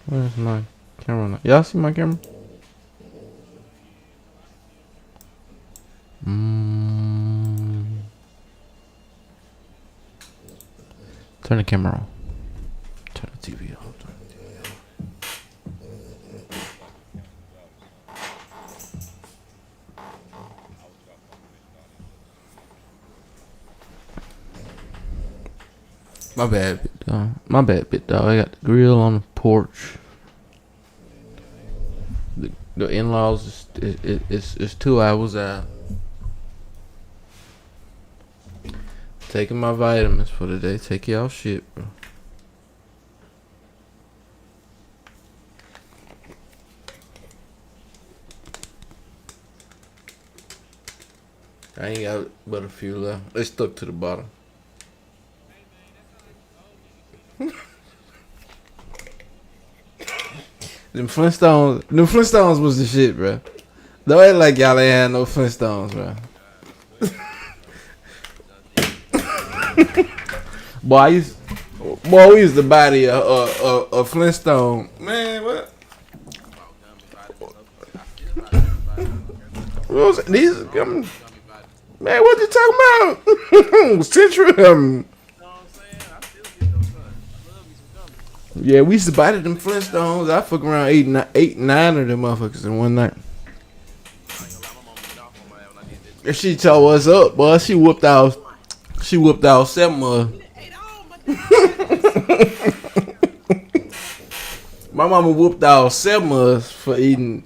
Where's my camera now? Y'all see my camera? Turn the camera on. Turn the TV on. My bad, big dog. My bad, big dog. I got the grill on the porch. The in-laws is 2 hours out. Taking my vitamins for the day. Take y'all shit, bro. I ain't got but a few left. They stuck to the bottom. Them Flintstones was the shit, bro. Don't act like y'all ain't had no Flintstones, bro. We used to buy a Flintstone. Man, what? What was it? Man, what you talking about? Central. Yeah, we used to buy them Flintstones. I fuck around eight, nine of them motherfuckers in one night. And she told us up, boy. She whooped out 7 of us. My mama whooped out 7 of us for eating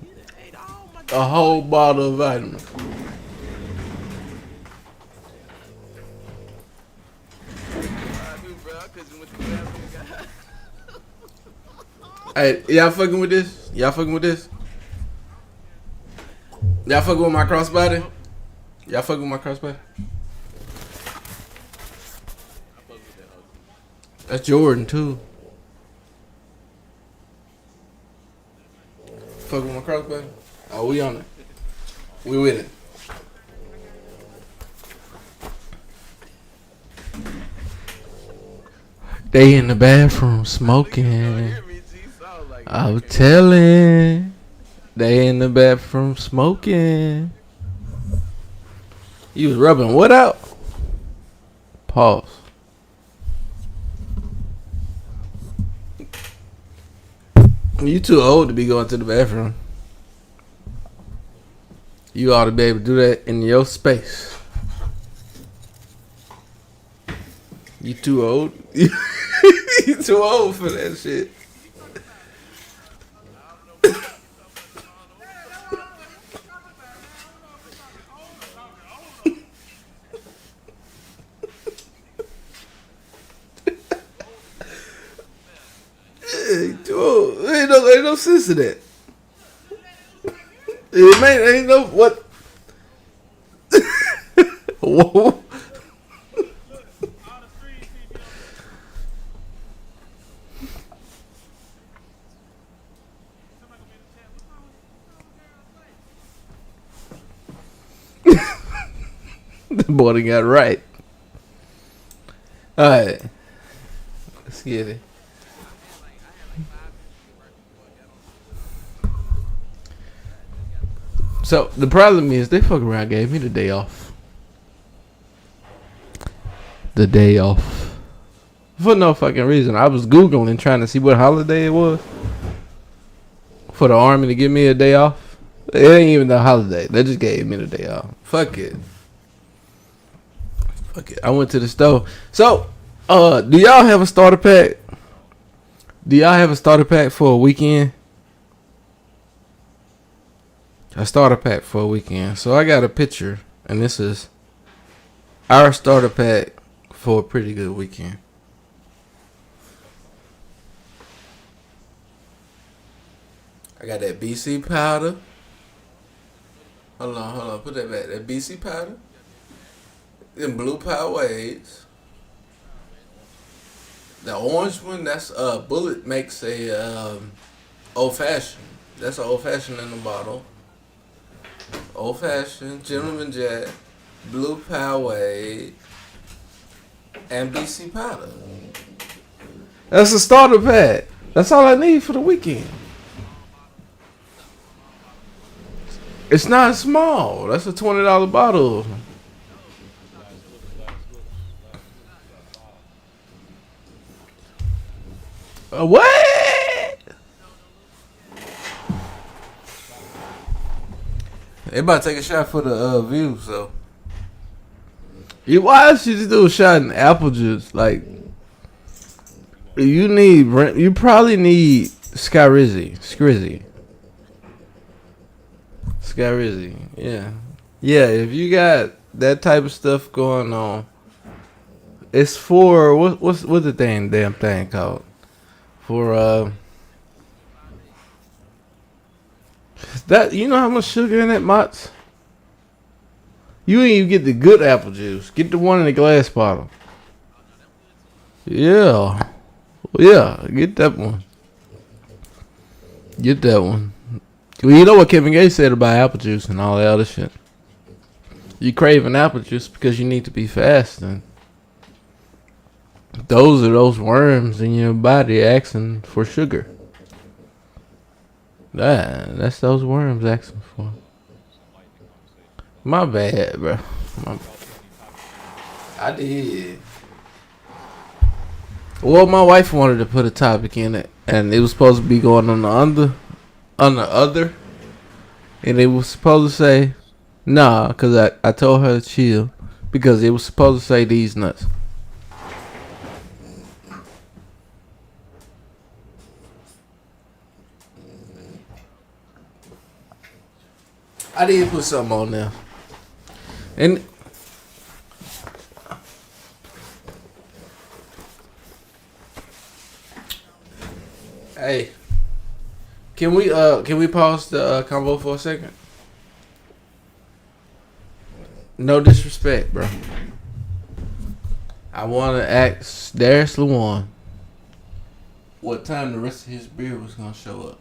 a whole bottle of vitamins. Hey, y'all fucking with this? Y'all fucking with this? Y'all fucking with my crossbody? Y'all fucking with my crossbody? That's Jordan too. Fucking with my crossbody? Oh, we on it. We with it. They in the bathroom smoking. I was telling. They in the bathroom smoking. You was rubbing what out? Pause. You too old to be going to the bathroom. You ought to be able to do that in your space. You too old. You too old for that shit. Ain't no sense to that. Ain't no what. Whoa. The boy got right. All right, let's get it. So the problem is they fuck around gave me the day off. The day off. For no fucking reason. I was Googling trying to see what holiday it was. For the army to give me a day off. It ain't even a holiday. They just gave me the day off. Fuck it. Fuck it. I went to the store. So, do y'all have a starter pack? Do y'all have a starter pack for a weekend? A starter pack for a weekend. So I got a picture, and this is our starter pack for a pretty good weekend. I got that BC powder. Hold on. Put that back. That BC powder. Them blue Powers. The orange one, that's Bullet makes a old fashioned. That's an old fashioned in the bottle. Old fashioned, Gentleman Jack, Blue Poway, and BC powder. That's a starter pack. That's all I need for the weekend. It's not small. That's a $20 bottle. What? They about to take a shot for the view, so. Why should you do a shot in apple juice? Like, you probably need Skyrizzy. Yeah. Yeah, if you got that type of stuff going on, it's for, what's the damn thing called? For, that, you know how much sugar in that, Mott's? You ain't even get the good apple juice. Get the one in the glass bottle. Yeah. Yeah, get that one. Well, you know what Kevin Gates said about apple juice and all that other shit. You craving apple juice because you need to be fasting. Those are those worms in your body asking for sugar. That's those worms asking for. My bad, bro. I did. Well, my wife wanted to put a topic in it, and it was supposed to be going on the other, and it was supposed to say, nah, because I told her to chill, because it was supposed to say these nuts. I did put something on there. And hey, can we pause the combo for a second? No disrespect, bro. I want to ask Darius Lewan what time the rest of his beer was gonna show up.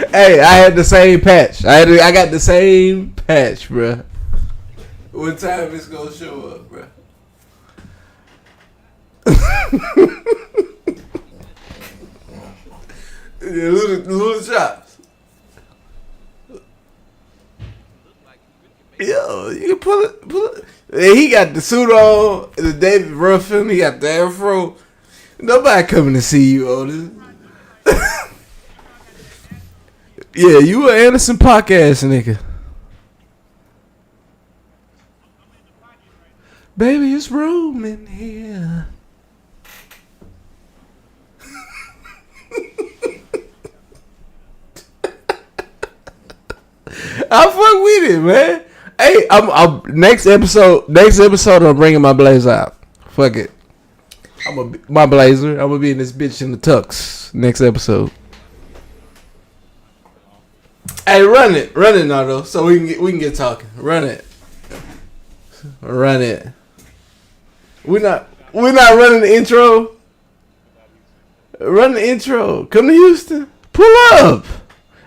Hey, I had the same patch. I got the same patch, bruh. What time it's gonna show up, bruh? Yeah, little chops. Yo, you can pull it. Hey, he got the suit on, the David Ruffin. He got the afro. Nobody coming to see you, Otis. Yeah, you an Anderson podcast nigga. Baby, it's room in here. I fuck with it, man. Hey, I'm next episode. I'm bringing my blazer out. Fuck it. My blazer. I'm gonna be in this bitch in the tux next episode. Hey, run it, Nardo, so we can get talking. Run it. We're not running the intro. Run the intro. Come to Houston. Pull up.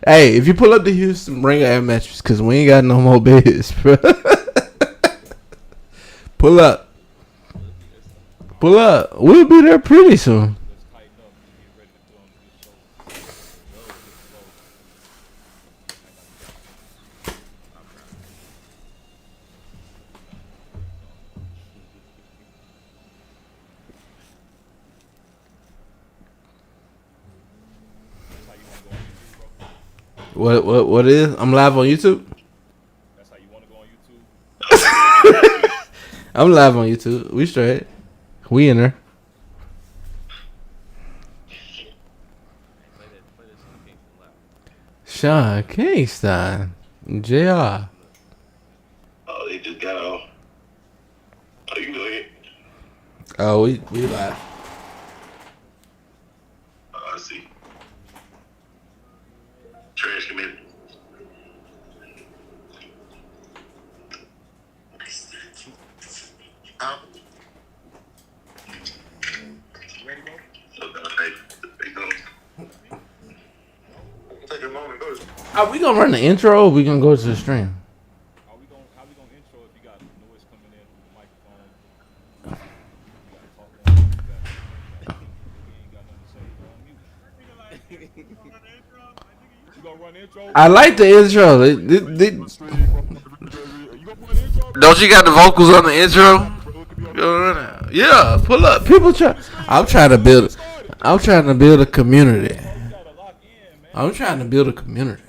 Hey, if you pull up to Houston, bring an air mattress, cause we ain't got no more beds, bro. Pull up. We'll be there pretty soon. What is? I'm live on YouTube. That's how you want to go on YouTube. I'm live on YouTube. We straight. We in there. Sean Kingston, JR. Oh, they just got off. Oh, you can go ahead. Oh, we live. I see. Trash committee. Are we gonna run the intro or we gonna go to the stream? probably gonna intro if you got noise coming in from the microphone. You gotta talk on it. If you ain't got nothing to say, go on mute. You gonna run the intro? I like the intro. Don't you got the vocals on the intro? Yeah, pull up. People try. I'm trying to build. I'm trying to build a community. I'm trying to build a community.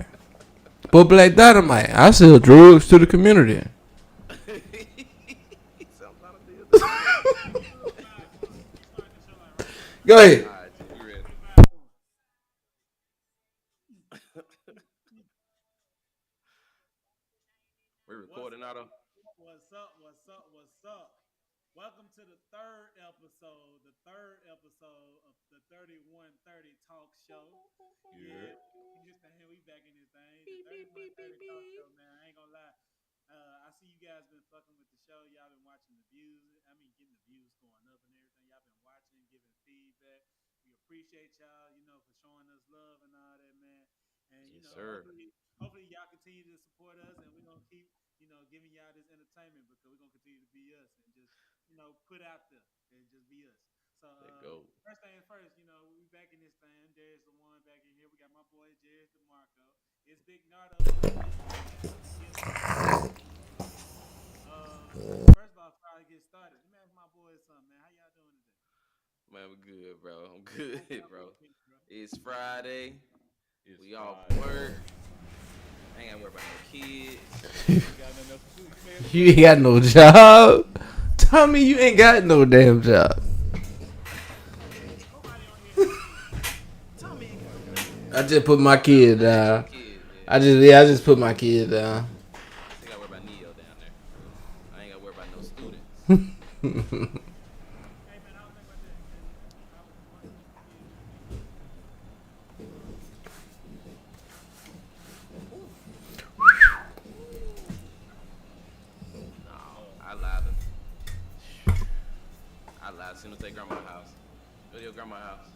But Black Dynamite, I sell drugs to the community. Go ahead. We're recording out of. What's up? What's up? What's up? Welcome to the third episode of the 3130 Talk Show. Yeah, just man, we back in this thing. The 3130 Talk Show, man. I ain't gonna lie. I see you guys been fucking with the show. Y'all been watching the views. I mean, getting the views going up and everything. Y'all been watching, giving feedback. We appreciate y'all, for showing us love and all that, man. And Yes, sir. hopefully y'all continue to support us, and we're gonna keep, giving y'all this entertainment because we're gonna continue to be us and just, put out there and just be us. So first thing first, we back in this thing. There's the one back in here. We got my boy Jared DeMarco. It's Big Nardo. First of all, before I get started, let me ask my boys something, man. How y'all doing today? Man, we're good, bro. I'm good, bro. It's Friday. We Friday. off work. I ain't gotta worry about no kids. You ain't got no job. Tommy, you ain't got no damn job. I just put my kid down. I just put my kid down. I ain't gotta worry about Neo down there. I ain't gotta worry about no students. I lied as soon as they grandma's house. Go to your grandma's house.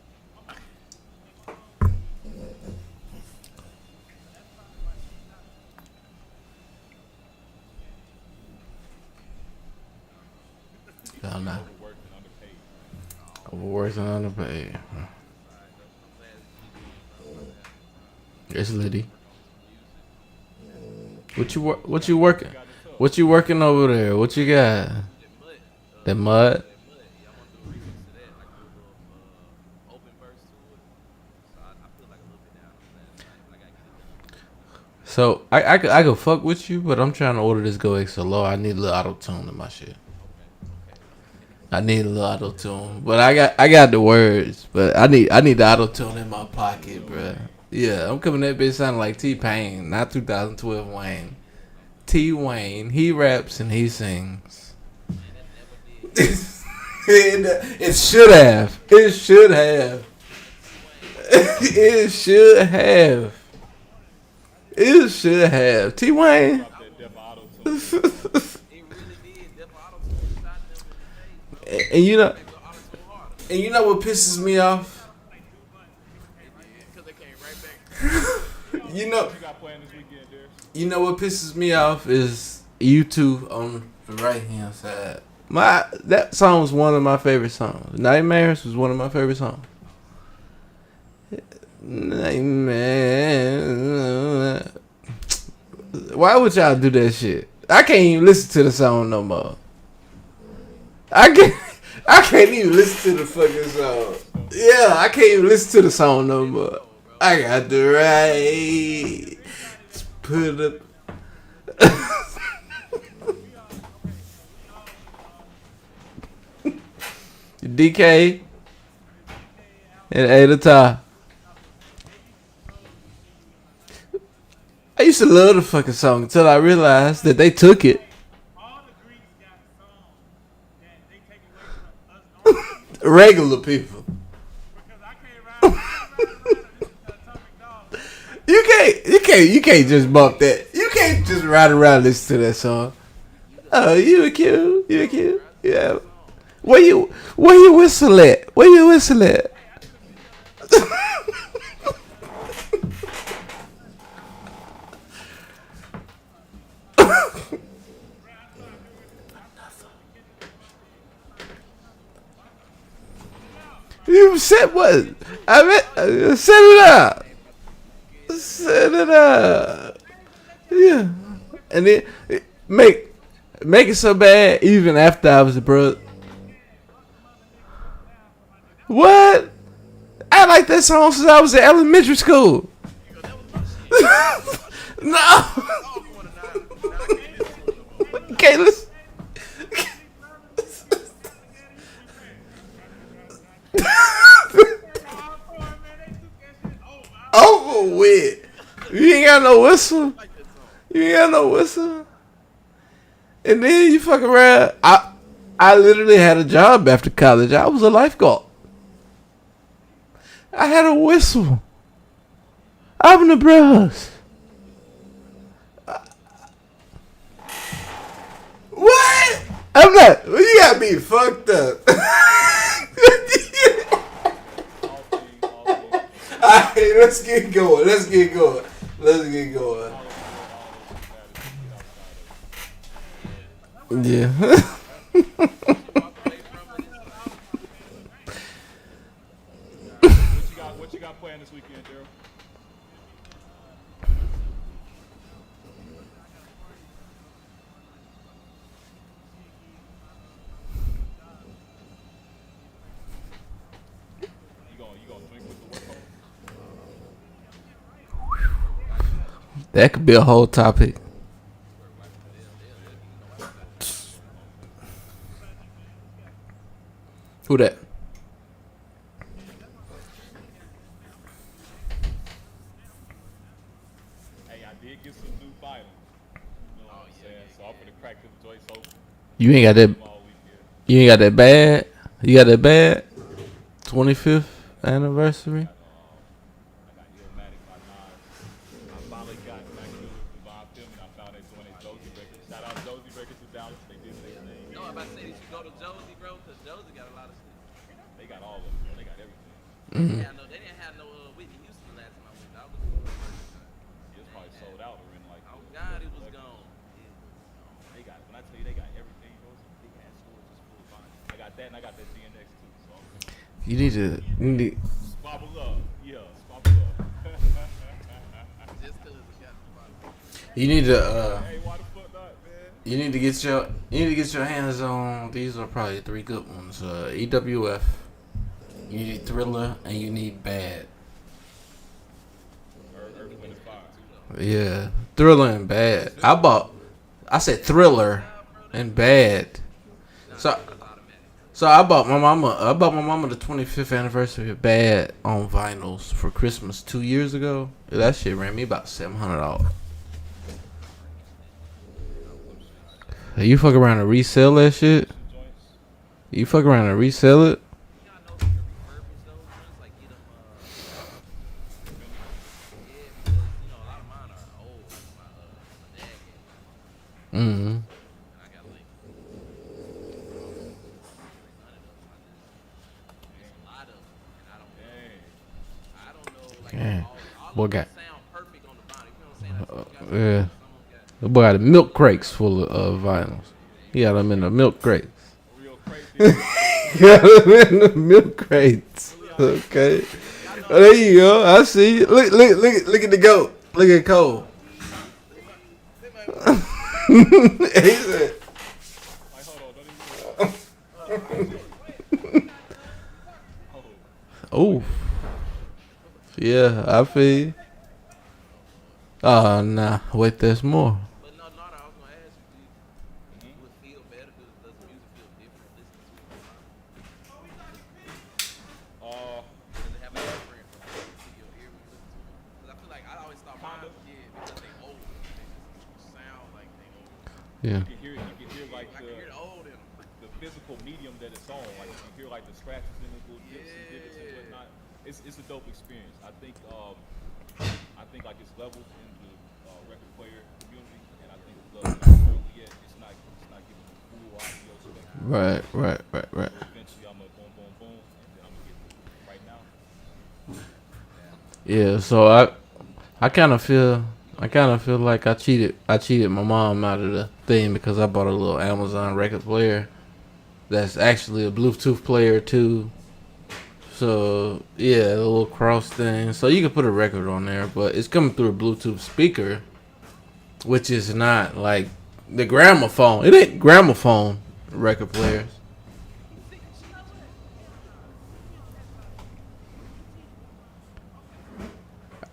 I'm not. Overworked and underpaid. It's Liddy. What you working? What you working over there? What you got? That mud? Yeah, I'm gonna do a remix to that, like a little open verse to it. So I feel like a little bit down on that. Like I get it. So I could fuck with you, but I'm trying to order this Go extra low. I need a little auto tune in my shit. I need a little auto tune, but I got the words, but I need the auto tune in my pocket, bruh. Yeah, I'm coming that bitch sounding like T-Pain, not 2012 Wayne. T-Wayne, he raps and he sings. It should have. It should have. It should have. It should have. T-Wayne. It really did. Def Auto Tune shot them in the face, bro. And you know, They go auto tune harder. and you know what pisses me off? Because they came right back. You know, What you got playing this weekend, Darius? you know what pisses me off is U2 on the right hand side. That song was one of my favorite songs. Nightmares was one of my favorite songs. Nightmares. Why would y'all do that shit? I can't even listen to the song no more. I can't even listen to the fucking song. Yeah, I can't even listen to the song no more. I got the right to put up. DK and A the top. I used to love the fucking song until I realized that they took it. All the Greeks got songs that they take away from us normal people Regular people. because I can't ride around and listen to Atomic Dog. You can't just bump that. You can't just ride around and listen to that song. Oh, you were cute. Yeah. Where you whistle at? Where you whistle at? You said what? I mean, set it up. Set it up. Yeah. And then make it so bad even after I was a bro. What? I like that song since I was in elementary school. No. Okay, listen. Over with. You ain't got no whistle. You ain't got no whistle. And then you fuck around. I literally had a job after college. I was a lifeguard. I had a whistle. I'm the bros. What? I'm not. You got me fucked up. Alright, let's get going. Let's get going. Yeah. What you got planned this weekend, Daryl? You gonna drink with the work home? That could be a whole topic. Who that? Hey, I did get some new vinyl. You know what I'm saying? So I'm gonna crack them joints open You ain't got that. all weekend. You ain't got that bad. You got that bad. 25th anniversary. I got Illmatic by Nas. I finally got back to Divine Film and I found that joint at Josie Records. Shout out Josie Records in Dallas. They did their thing. No, I'm about to say that you go to Josie, bro, because Josie got a lot of shit. They got all of them. They got everything. They didn't have no Whitney Houston last time I went. I was the first time. It was probably sold out or in like. Oh God, it was gone. They got. When I tell you they got everything, those big ass stores just full of vinyl. I got that and I got that DNX too. So You need to. squabble up. Yeah, squabble up. Just because it got the bottom. You need to. Hey, why the fuck not, man? You need to get your hands on. These are probably 3 good ones. EWF. You need Thriller and you need Bad. Earth, Wind and Fire. Yeah, Thriller and Bad. I said Thriller and Bad. So I bought my mama the 25th anniversary of Bad on vinyls for Christmas 2 years ago. That shit ran me about $700. You fuck around and resell that shit? You fuck around and resell it? You gotta know if you can refurbish those ones, like get them. Yeah, because a lot of mine are old. Like my dad gave me, Mm-hmm. and I got like none of them. There's a lot of them, and I don't know. Like Yeah. all Boy of them got- sound perfect on the body. You know what I'm saying? Some got yeah. some got. The boy got milk crates full of vinyls. He got them in the milk crates. Real crazy. He got them in the milk crates. Okay. Oh, there you go. I see. Look at the goat. Look at Cole. He said, Like, hold on, don't even. "Oh, yeah, I feel you." Oh, nah. Wait, there's more. But no, I was gonna ask you, would it feel better? Does the music feel different listening to it? Does it have a different to your ear when you listen to it? Because I feel like I always thought mine, because they old, they just sound like they old. Yeah. You can hear like I can hear the old in them. the physical medium that it's on. Like you can hear like the scratches and the little dips and divots and whatnot. It's a dope experience. I think like it's levels in the record player community, and I think the level that's early yet, it's not giving the full audio spectrum. Right. So eventually I'm gonna boom, boom, boom, and then I'm gonna get the, right now. Yeah. So I kind of feel like I cheated my mom out of the thing because I bought a little Amazon record player that's actually a Bluetooth player too. So yeah, the little cross thing. So you can put a record on there, but it's coming through a Bluetooth speaker, which is not like the gramophone. It ain't gramophone record players.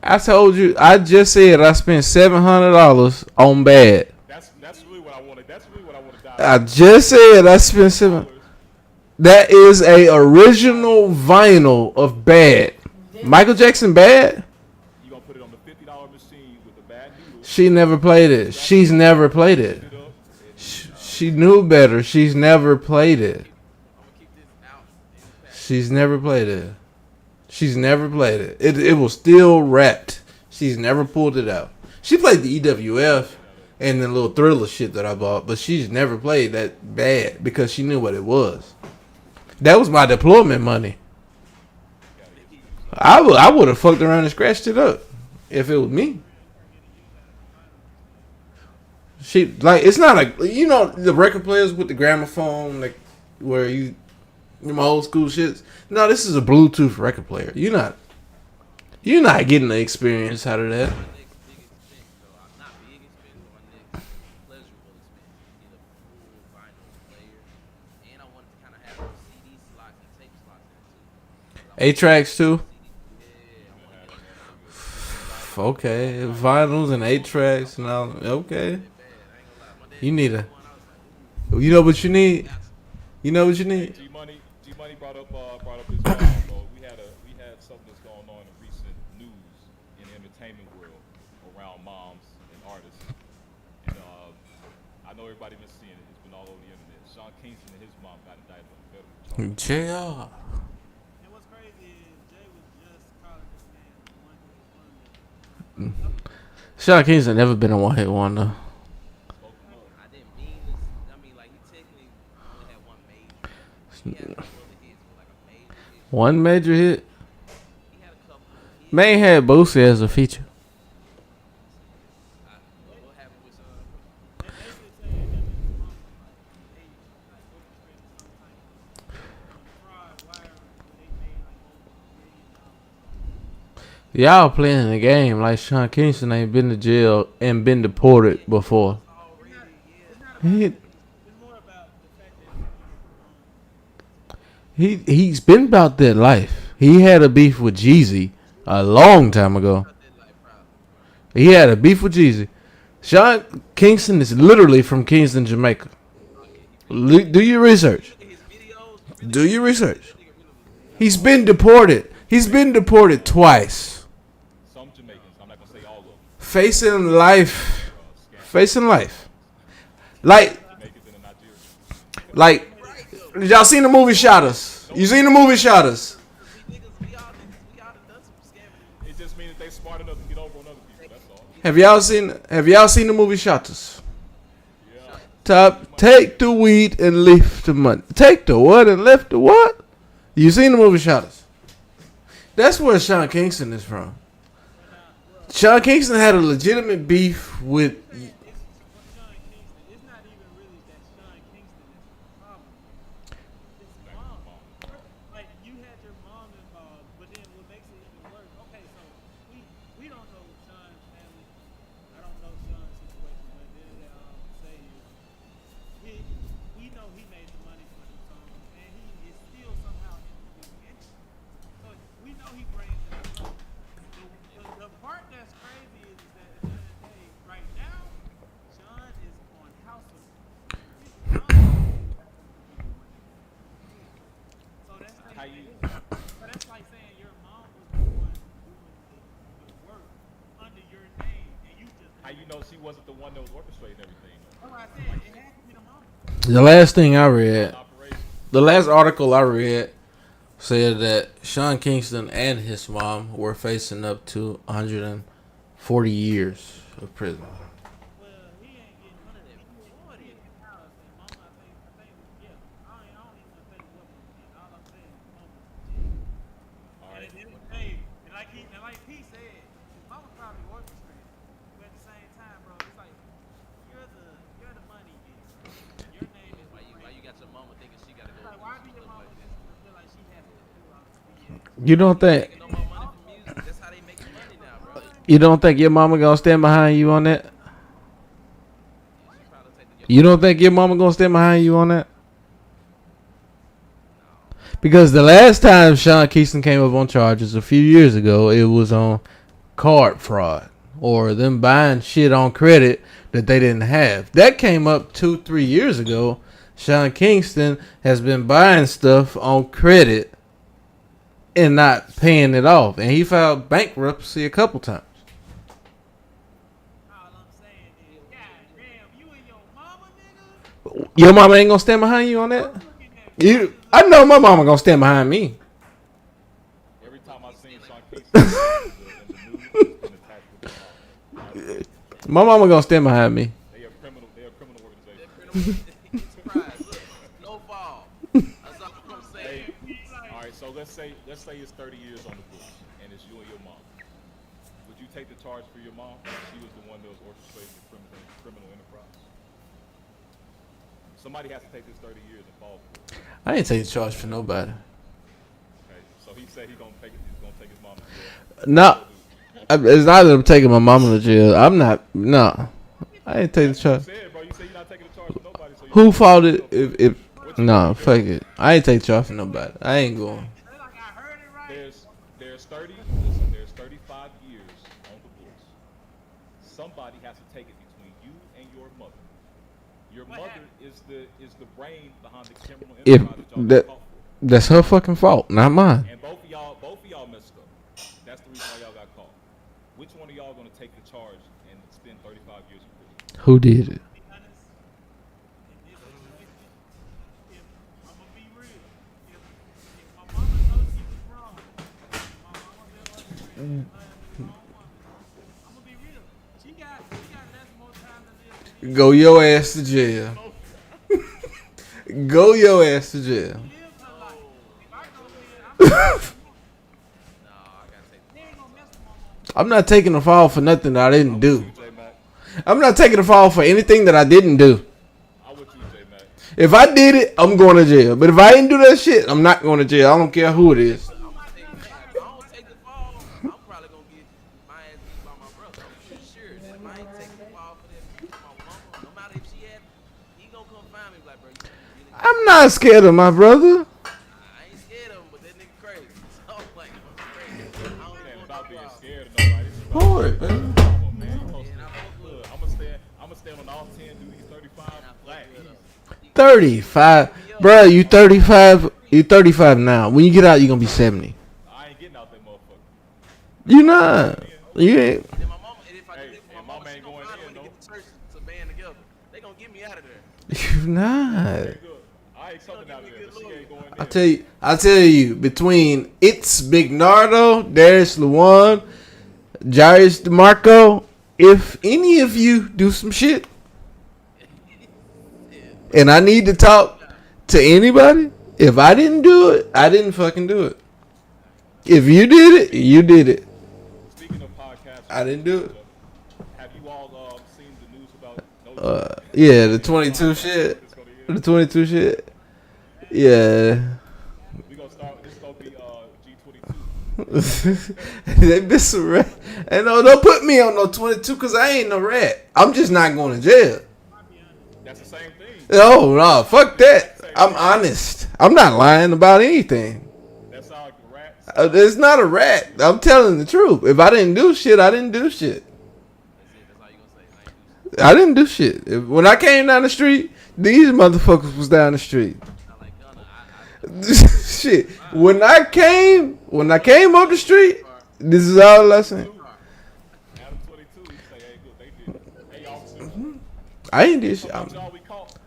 I told you. I just said I spent $700 on bad. That's really what I wanted. That's really what I want to dive. I just said I spent $7. That is a original vinyl of Bad. Michael Jackson Bad? You gonna put it on the $50 machine with the bad needle. She never played it. She's never played it. It up. She knew better. She's never played it. I'm gonna keep this out. She's never played it. She's never played it. It was still wrapped. She's never pulled it out. She played the EWF and the little Thriller shit that I bought, but she's never played that Bad because she knew what it was. That was my deployment money. I would have fucked around and scratched it up if it was me. She like it's not a the record players with the gramophone like where you my old school shits. No, this is a Bluetooth record player. You're not getting the experience out of that. My next big expense, though, I'm not big expense, but my next pleasurable expense is get a full vinyl player, and I wanted to kind of have those CD slots and tape slots in it too. 8 tracks too. Yeah, I want to get Okay, vinyls and 8 tracks and all. Okay, bad. I ain't gonna lie. My dad you need a. one, I was like, You know what you need. You know what you need. G Money brought up his mom, bro. We had something that's going on in recent news in the entertainment world around moms and artists. And I know everybody been seeing it. It's been all over the internet. Sean Kingston and his mom got indicted on federal charges. JR. And what's crazy is Jay was just calling this man one hit wonder. Sean Kingston never been a one hit wonder. I didn't mean this. I mean, like, he technically only had one major. He had a couple other hits, but like a major hit. One major hit. He had a couple of hits. Main had Boosie as a feature. What happened with They basically saying that his mom like orchestrated some type of fraud wire where they made like over $1 million. Y'all playing the game like Sean Kingston ain't been to jail and been deported before. already? It's not about He, it's more about the fact that he's been about that life. He had a beef with Jeezy a long time ago. He had a beef with Jeezy. Sean Kingston is literally from Kingston, Jamaica. Do your research. His videos, Do your research. He's been deported. He's been deported twice. Some Jamaicans, I'm not gonna say all of them, Facing life. Facing life. Like, Jamaicans and the Nigerians. like, y'all seen the movie Shotters? You seen the movie Shotters? we all done some scamming. It just means that they smart enough to get over on other people. That's all. Have y'all seen the movie Shotters? Yeah. Take the weed and leave the money. Take the what and left the what? You seen the movie Shotters? That's where Sean Kingston is from. Sean Kingston had a legitimate beef with. it's Sean Kingston. It's not even really that Sean Kingston is the problem. It's mom. Like you had your mom involved, but then what makes it even worse? Okay, so we don't know Sean's family. I don't know Sean's situation, but then they all say is we know he made the money for the song, and he is still somehow in the music industry. So we know he brings in the money. The part that's crazy is that at the end of the day, right now, Sean is on house arrest. His mom- So that's How you? so that's like saying your mom was the one doing the work under your name, and you just. How you know she wasn't the one that was orchestrating everything? That's what I said. It had to be the mom. The last thing I read, Operation. the last article I read said that Sean Kingston and his mom were facing up to 140 years of prison. Well, he ain't getting none of that. He in the house, and mama, I think, yeah. I don't even want to say what mama did. All I'm saying is mama. All And right. at the end of the day, and like P said, his mama probably orchestrated. But at the same time, bro, it's like you're the money getter. Your name is Why you got your mama thinking she gotta go like, do why some do your stuff mama like just this? feel like she has to do all this? You don't think Making no more money from music. That's how they making money now, bro. you don't think your mama gonna stand behind you on that? She probably take the You don't think your mama gonna stand behind you on that? Because the last time Sean Kingston came up on charges a few years ago, it was on card fraud or them buying shit on credit that they didn't have. That came up 2-3 years ago. Sean Kingston has been buying stuff on credit and not paying it off, and he filed bankruptcy a couple times. All I'm saying is, God damn, you and your mama, nigga. Your mama ain't gonna stand behind you on that. Looking at I know my mama gonna stand behind me. Every time I seen Sean Kingston in the news, it's been attacked with the law. My mama gonna stand behind me. They a criminal organization. surprise. Look, no fall. That's all I'm saying. All right, so let's say it's 30 years on the books, and it's you and your mom. Would you take the charge for your mom? She was the one that was orchestrating the criminal enterprise. Somebody has to take this 30 years and fall for it. I ain't taking charge for nobody. Okay, so he said he's gonna take his mom to jail. No, it's not that I'm taking my mama to jail. I'm not. No, I ain't taking charge. You said, bro, you said you're not taking the charge for nobody. So Who fault it? If no, fuck it. I ain't taking charge for nobody. I ain't going. like I heard it right. there's 35 years on the books. Somebody has to take it between you and your mother. Your mother is the brain behind the criminal If enterprise that y'all that got caught for. that's her fucking fault, not mine. And both of y'all messed up. That's the reason why y'all got caught. Which one of y'all gonna take the charge and spend 35 years in prison? Who did it? Be honest. In this situation, if I'm gonna be real, if my mama knows she was wrong, my mama been I'm gonna be real. She got less more time to live. Than me. Go your ass to jail. Go your ass to jail. Live her life. If I go live, No, I gotta take the they ain't gonna mess with my mama. I'm not taking the fall for nothing that I didn't do. J Mac, I'm not taking the fall for anything that I didn't do. I'm with you, J Mac. If I did it, I'm going to jail. But if I didn't do that shit, I'm not going to jail. I don't care who it is. I don't take the fall, I'm probably gonna get my ass beat by my brother. I'm pretty sure that if I ain't taking the fall for that, my mama, no matter if she had, he gonna come find me like, bro, you really, I'm not scared of my brother. I ain't scared of him, but that nigga crazy. So I'm like, I'm crazy. I don't It even ain't want about no being problem. scared of nobody. It's about Hold it, man. Come on, man. You supposed to- Look, I'm gonna stand on all 10, do these 35 flat. 35. Bruh, you 35. You 35 now. When you get out, you're going to be 70. I ain't getting out that motherfucker. You not. You ain't. And my mama, and if I Hey, do it for and my mama mama, she ain't gonna going find a way in, to no. get the church to band together. They gonna get me out of there. You not. Good. I ain't something out of there, but she ain't going in. I tell you, between It's Big Nardo, Darius Luan, Jairus DeMarco, if any of you do some shit, and I need to talk to anybody, if I didn't do it, I didn't fucking do it. If you did it, you did it. Speaking of podcasts, I didn't do it. have you all seen the news about Yeah, the 22 shit. The 22 shit. Yeah. We gonna start. This gonna be G22. They been some rat. And no, don't put me on no 22 because I ain't no rat. I'm just not going to jail. That's the same thing. No, no, fuck that. I'm honest. I'm not lying about anything. That sound like a rat. It's not a rat. I'm telling the truth. If I didn't do shit, I didn't do shit. That's it. That's all you gonna say. I didn't do shit. When I came down the street, these motherfuckers was down the street. I like Gunna. Shit. When I came up the street, this is all I seen. Adam 22. He say, hey, good, they did. Hey, officer. I ain't did shit. Y'all we caught.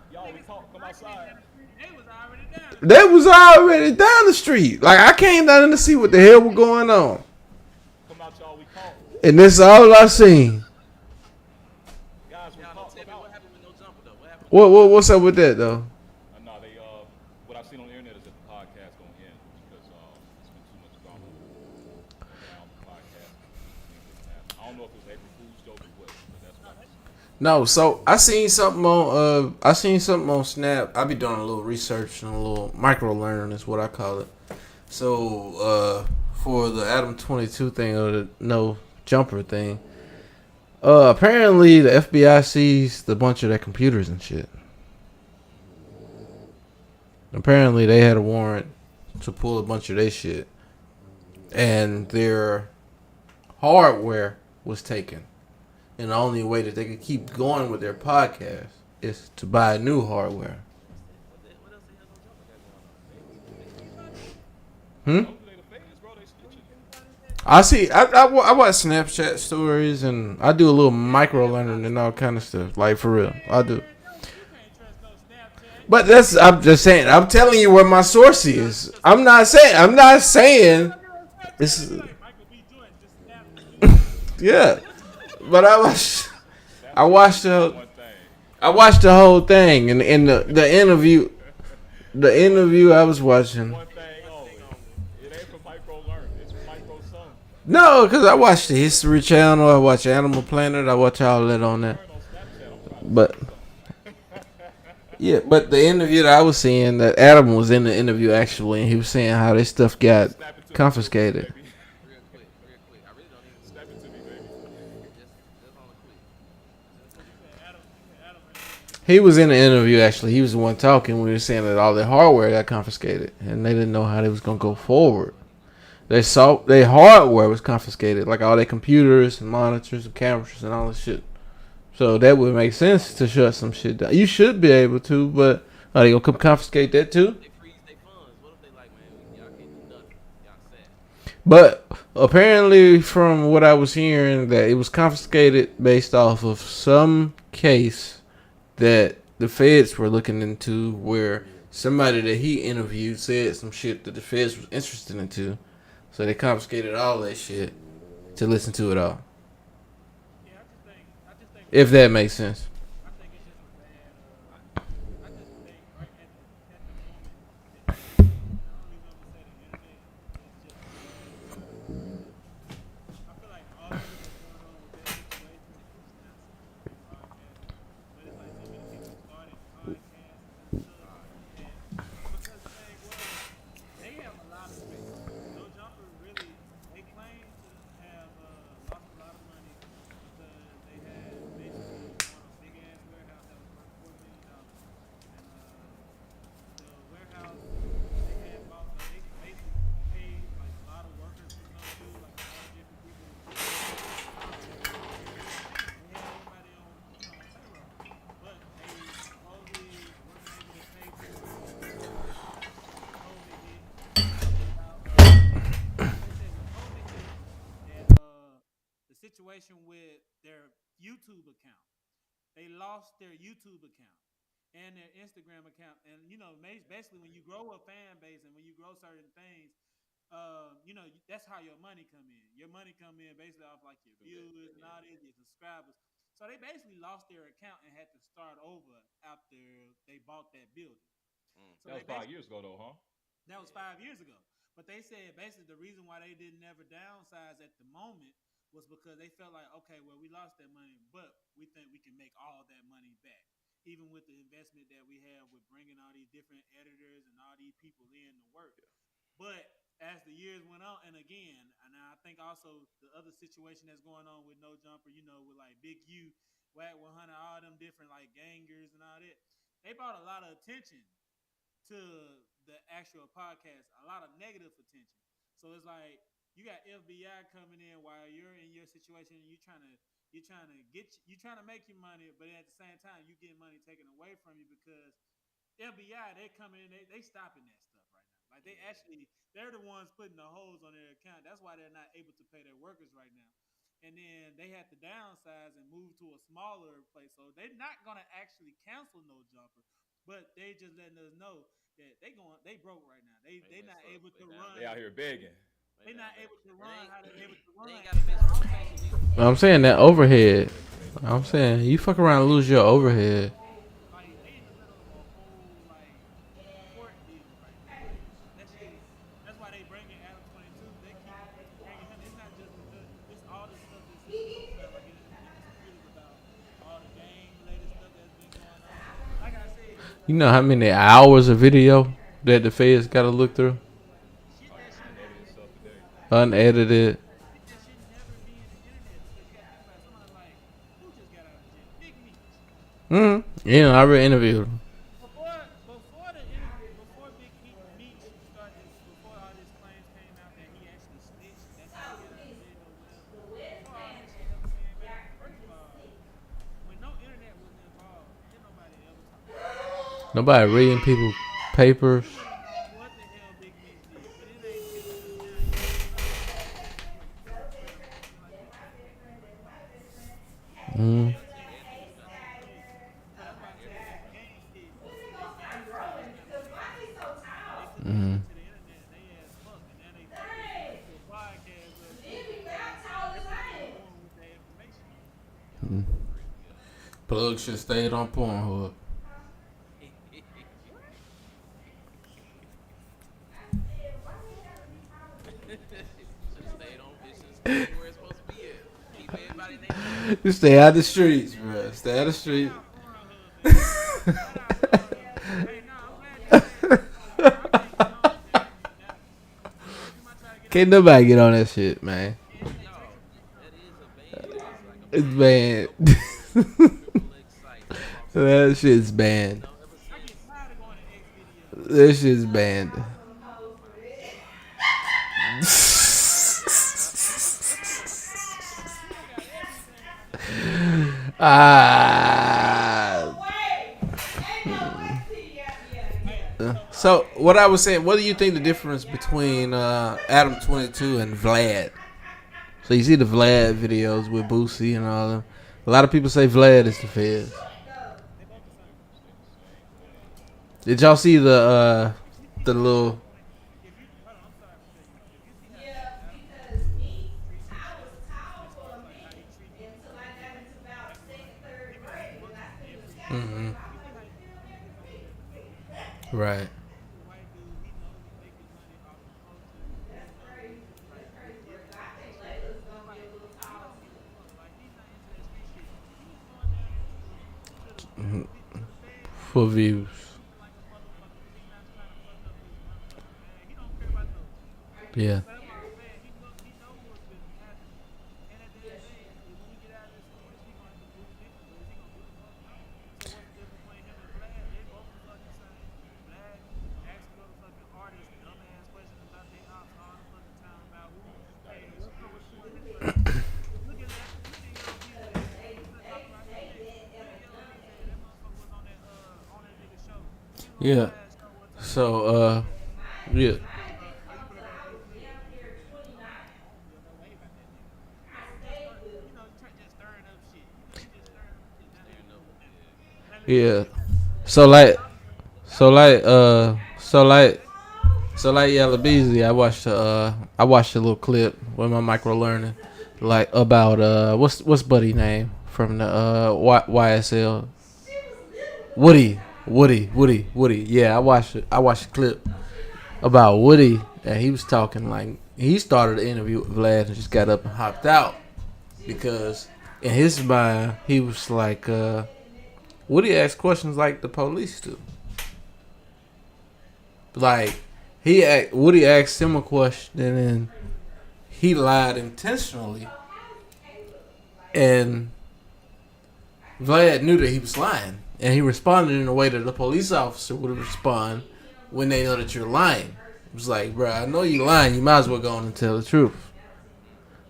Come outside. They was already down. They was already down the street. Like I came down to see what the hell was going on. Come out, y'all we caught. And this is all I seen. Guys, we Y'all caught. tell me Come what out. happened with no jumper though. What happened? What's up with that though? No, they what I've seen on the internet is that the podcast gonna end because it's been too much drama around the podcast. I don't know if it was April Fool's joke or what, but that's what I was. No, so I seen something on Snap. I be doing a little research and a little micro learning is what I call it. So, for the Adam 22 thing or the no jumper thing, apparently the FBI seized a bunch of their computers and shit. Apparently they had a warrant to pull a bunch of their shit, and their hardware was taken. And the only way that they could keep going with their podcast is to buy new hardware. What else the hell no jumper got going on? Hmm? Hopefully the fans, bro, they snitching. I watch Snapchat stories and I do a little micro learning and all kind of stuff. Like for real, I do. You can't trust no Snapchat. But I'm just saying. I'm telling you where my source is. I'm not saying. It's Like Michael B. Jordan just snapped. yeah. But I watched the One thing. I watched the whole thing and the interview. The interview I was watching. One thing only. It ain't for micro learn. It's for micro some. No, because I watched the History Channel. I watch Animal Planet. I watch all that on there. Learn on Snapchat. I'm trying to But yeah, but the interview that I was seeing, that Adam was in the interview actually, and he was saying how this stuff got snap it to confiscated. me, Real quick. I really don't even baby. Snap it to me, baby. just on the quick. He was in the interview actually. He was the one talking when he was saying that all their hardware got confiscated, and they didn't know how they was gonna go forward. They saw their hardware was confiscated, like all their computers and monitors and cameras and all this shit. So that would make sense to shut some shit down. You should be able to, but are they gonna come confiscate that too? They freeze their funds. What if they like, man, y'all can't do nothing. Y'all sad. But apparently, from what I was hearing, that it was confiscated based off of some case that the feds were looking into, where somebody that he interviewed said some shit that the feds was interested into. So they confiscated all that shit to listen to it all. Yeah, I just think If that makes sense. I think it's just a bad. I just think right at the moment, the only one to say the internet is just. I feel like all the shit that's going on with that situation is not something podcast, but it's like so many people started podcasts and stuff, and because the thing was, they have a lot of space. No Jumper really, they claim to have lost a lot of money because they had basically bought a big ass warehouse that was worth $4 million, and the warehouse they had bought, they basically paid like a lot of workers to come do like a lot of different people to do they had everybody on, payroll, but they supposedly wasn't able to pay for it because COVID hit. They said when COVID hit, that the situation with their YouTube account, they lost their YouTube account and their Instagram account, and basically when you grow a fan base and when you grow certain things, that's how your money come in. Your money come in basically off like your viewers and all these, your subscribers. So they basically lost their account and had to start over after they bought that building. So That was 5 years ago, though, huh? that was 5 years ago. But they said basically the reason why they didn't ever downsize at the moment was because they felt like, okay, well, we lost that money, but we think we can make all that money back. Even with the investment that we have with bringing all these different editors and all these people in to work. But as the years went on, and again, and I think also the other situation that's going on with No Jumper, with like Big U, Wack 100, all them different like gangers and all that, they brought a lot of attention to the actual podcast, a lot of negative attention. So it's like you got FBI coming in while you're in your situation and you're trying to make your money, but at the same time you get money taken away from you because FBI they coming in, they stopping that stuff right now. Like they're the ones putting the holes on their account. That's why they're not able to pay their workers right now. And then they had to downsize and move to a smaller place. So they're not gonna actually cancel No Jumper, but they just letting us know that they broke right now. They not able to run. They out here begging. They not able to run how they're able to run. They ain't got a business rotation either. I'm saying that overhead. I'm saying you fuck around and lose your overhead. Like they in the middle of a whole like court deal right now. Like that's why they bringing Adam 22. They keep bringing him. It's not just because it's all the stuff that's like in the computers about all the gang related stuff that's been going on. Like I said, You know how many hours of video that the feds got to look through? shit unedited. That should never be in the internet because you gotta think about somebody like who just got out of jail, Big Meech. Yeah, I already interviewed him. Before the interview, before Meech started, before all these claims came out that he actually snitched, that's how he got out of jail or whatever. Before all this shit ever came out, first of all, when no internet was involved, didn't nobody ever talk about Nobody reading people papers. what the hell Big Meech did. But it ain't till Mm. Mm. Plug should stayed on Pornhub. Stayed on it should stay where it's supposed to be at. Keep everybody in their You stay out the streets, bro. Stay out the street. Can't nobody get on that shit, man. No, that is a ban. It's banned. That shit's banned. That shit's banned. So what I was saying, what do you think the difference between Adam 22 and Vlad? So you see the Vlad videos with Boosie and all them. A lot of people say Vlad is the Feds. Did y'all see the little? Mm-hmm. Right. For views. Yeah. Yeah. So yeah. Yeah. So like Yella Beezy, I watched a little clip with my micro learning, like about what's Buddy name from the YSL. Woody. Yeah, I watched a clip about Woody, and he was talking like he started the interview with Vlad and just got up and hopped out because in his mind he was like Woody asked questions like the police do. Like Woody asked him a question and he lied intentionally, and Vlad knew that he was lying, and he responded in a way that a police officer would respond when they know that you're lying. It was like, bro, I know you're lying. You might as well go on and tell the truth.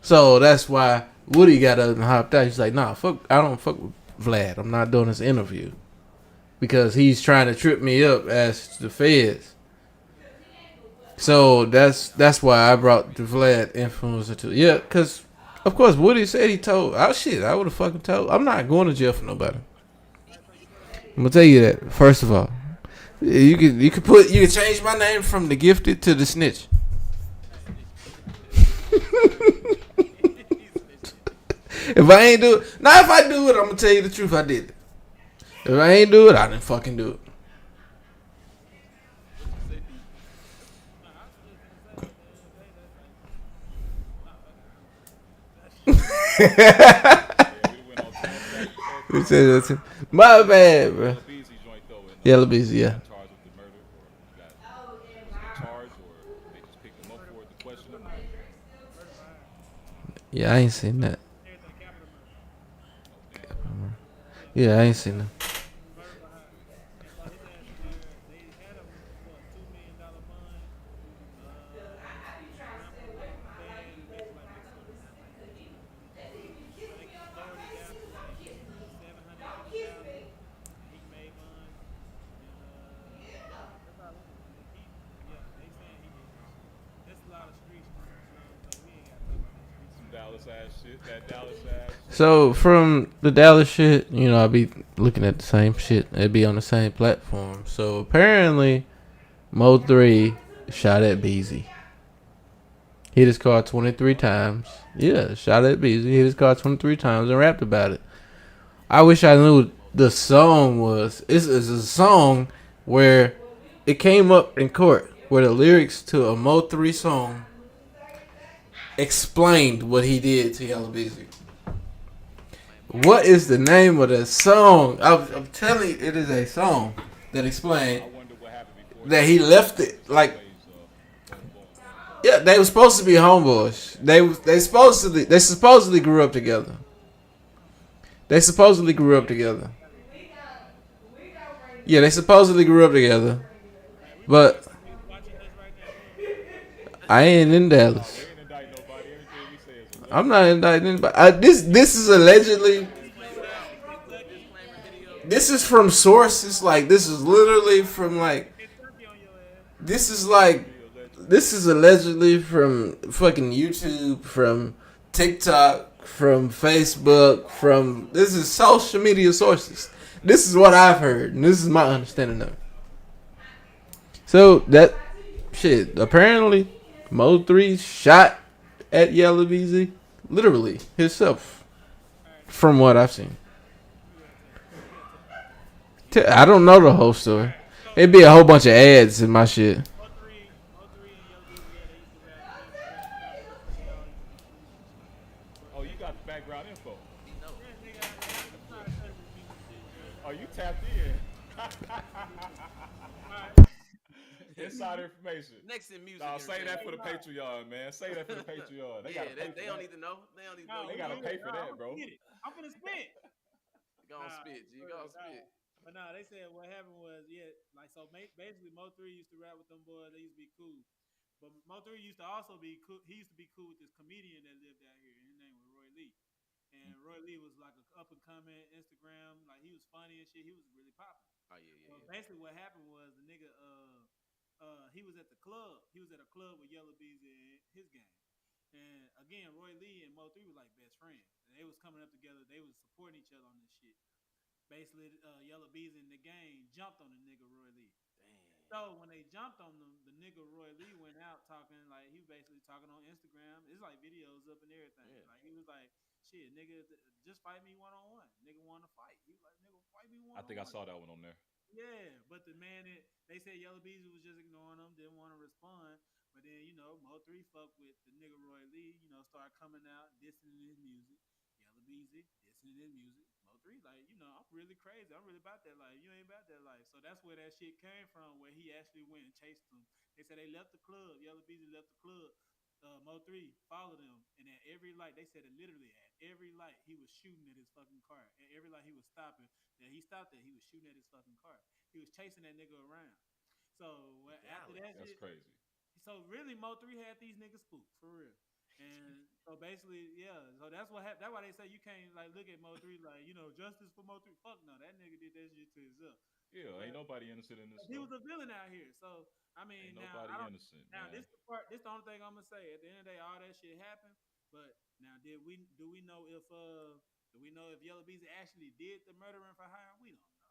So that's why Woody got up and hopped out. He's like, nah, I don't fuck with Vlad. I'm not doing this interview because he's trying to trip me up as the feds. So that's why I brought the Vlad influencer to. Yeah, because of course Woody said he told. Oh shit, I would have fucking told. I'm not going to jail for nobody. I'm gonna tell you that first of all. You can change my name from the Gifted to the Snitch. If I ain't do it, now if I do it, I'm gonna tell you the truth. I did it. If I ain't do it, I didn't fucking do it. My bad, bro. Yella Beezy, yeah. Yeah, I ain't seen that. Everything capital murder. Oh damn. Yeah, Yeah, I ain't seen that. murder for hire. And so his ass in there, they had him for a $2 million bond. Ramp up on the band and basically like make sure not like make sure he do his time. So they lowered it down to like 750,000, and he made bond. And yeah, that's all it is. Yeah, they saying he did that shit. That's a lot of street shit, so we ain't gotta talk about that street Some shit. Dallas ass shit. That Dallas ass shit. So from the Dallas shit, I be looking at the same shit. It be on the same platform. So apparently, Mo3 shot at Beezy. Hit his car 23 times. Yeah, shot at Beezy. Hit his car 23 times and rapped about it. I wish I knew the song was. It's a song where it came up in court where the lyrics to a Mo3 song explained what he did to Yellow Beezy. What is the name of the song? I'm telling you, it is a song that explained I wonder what happened before that he left it. Like, ways going together. yeah, they were supposed to be homeboys. They supposedly grew up together. They supposedly grew up together. Yeah, they supposedly grew up together. Hey, we might got But some niggas watching this right now. We don't know. I ain't in No, Dallas. we ain't indict nobody. Everything we say is I'm alleged. not indicting anybody. This is allegedly. Disclaimer. Kentucky. Disclaimer video. This is from sources. Like, this is literally from like. Kentucky on your ass. This is like. Be alleged. This is allegedly from fucking YouTube, from TikTok, from Facebook, from. This is social media sources. This is what I've heard, and this is my understanding of it. So that shit, apparently, Mo3 shot at Yellow Beezy, literally himself, All right, let me from what I've seen. go ahead and tell you. Let me go ahead and tell you. I don't know the whole story. So It'd be a whole bunch of ads in my shit. Mo3 and Yellow Beezy, yeah, they used to rap together before they all used to be cool and shit. But Oh, you got the background info. He know. yeah, nigga, I try to study this music shit. Oh, you tapped in. All right. Inside information. Next in music. No, say that for the entertainment. Patreon, man. Say that for the Patreon. They Yeah, gotta pay for they don't that. need to know. They don't need to No, know. They You gotta know. pay for that, bro. I'm finna spit. Go on spit, G. Go on spit. But nah, they said what happened was, yeah, like so. Basically, Mo3 used to rap with them boys. They used to be cool. But Mo3 used to also be cool. He used to be cool with this comedian that lived out here. His name was Roy Lee. And Roy Lee was like a up and coming Instagram. Like he was funny and shit. He was really popping. Oh yeah, yeah, So yeah. basically, what happened was the nigga, he was at the club. He was at a club with Yellow Beezy and his gang. And again, Roy Lee and Mo3 was like best friends. And they was coming up together. They was supporting each other on this shit. Basically, Yellow Beezy and the gang jumped on the nigga Roy Lee. Damn. So when they jumped on them, the nigga Roy Lee went out talking like he was basically talking on Instagram. It's like videos up and everything. Yeah. Like he was like, "Shit, nigga, just fight me 1-on-1." Nigga want to fight. He was like, "Nigga, fight me 1-on-1." I think I saw that one on there. Yeah, but the man, they said Yellow Beezy was just ignoring them, didn't want to respond. But then, Mo3 fucked with the nigga Roy Lee, started coming out, dissing in his music. Yellow Beezy, dissing in his music. Mo3, like, I'm really crazy. I'm really about that life. You ain't about that life. So that's where that shit came from, where he actually went and chased them. They said they left the club. Yellow Beezy left the club. Mo3 followed him, and at every light, they said it literally at every light, he was shooting at his fucking car. At every light, he was stopping. That he stopped at, he was shooting at his fucking car. He was chasing that nigga around. So after that That's shit, crazy. so really Mo3 had these niggas spooked for real. And so basically, yeah. So that's what happened. That's why they say you can't like look at Mo3 like justice for Mo3. Fuck no, that nigga did that shit to himself. Yeah, ain't nobody innocent in this He stuff. was a villain out here. So I mean, Ain't now nobody I don't. innocent, Now man. this the part. This the only thing I'm gonna say. At the end of the day, all that shit happened. But now, do we know if Yellow Beezy actually did the murdering for hire? We don't know.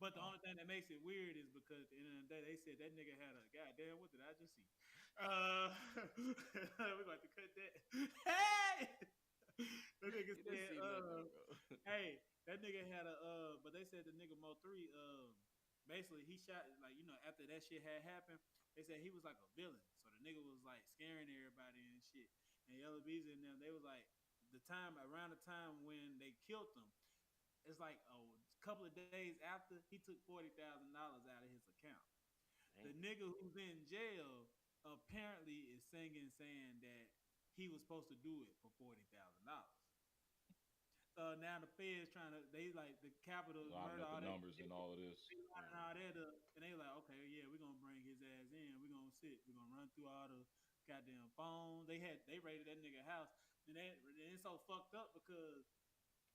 But the only thing that makes it weird is because at the end of the day, they said that nigga had a goddamn. What did I just see? We're going to cut that. Hey, that nigga You didn't said, see nothing, bro. hey, that nigga had a but they said the nigga Mo3 basically he shot like after that shit had happened, they said he was like a villain. So the nigga was like scaring everybody and shit. And Yellow Beezy and them, they was like around the time when they killed them, it's like a couple of days after he took $40,000 out of his account. The Damn. nigga who's in jail apparently is singing saying that he was supposed to do it for $40,000. Now the Feds trying to, they like the Capitol Lining murder up all the that, numbers and all of this. they lining all that up, and they like, okay, yeah, we're gonna bring his ass in. We're gonna run through all the goddamn phones. They raided that nigga house, and it's so fucked up because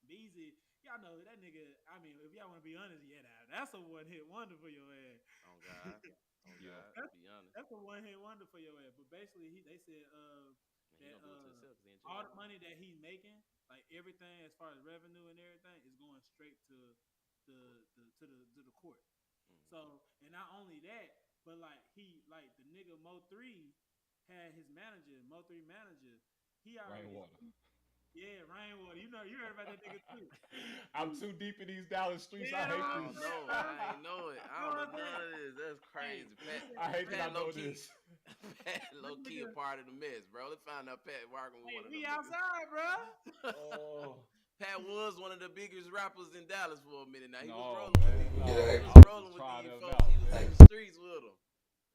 Beezy, y'all know that nigga. I mean, if y'all want to be honest, yeah, that's a one hit wonder for your ass. Oh God. Oh Yeah. God. Be honest. That's a one hit wonder for your ass. But basically, they said And he that gonna do it to himself 'cause he in all jail. the money that he's making, like everything as far as revenue and everything, is going straight to the court. Mhm. So, and not only that, but like the nigga Mo3 had his manager, Mo3 manager. He already, Rainwater. yeah, Rainwater. You heard about that nigga too. I'm too deep in these Dallas streets. Yeah, I hate I this. don't know. I ain't know it. I don't know none of this. That's crazy. I hate that I Pat know low-key- this. Pat low key a part of the mess, bro. Let's find out Pat working with Hey, one of we them. outside, bro. Oh. Pat was one of the biggest rappers in Dallas for a minute. Now he No, was rolling man. with these. No, He I was was rolling just with trying these them folks. out, He was man. in the streets with them.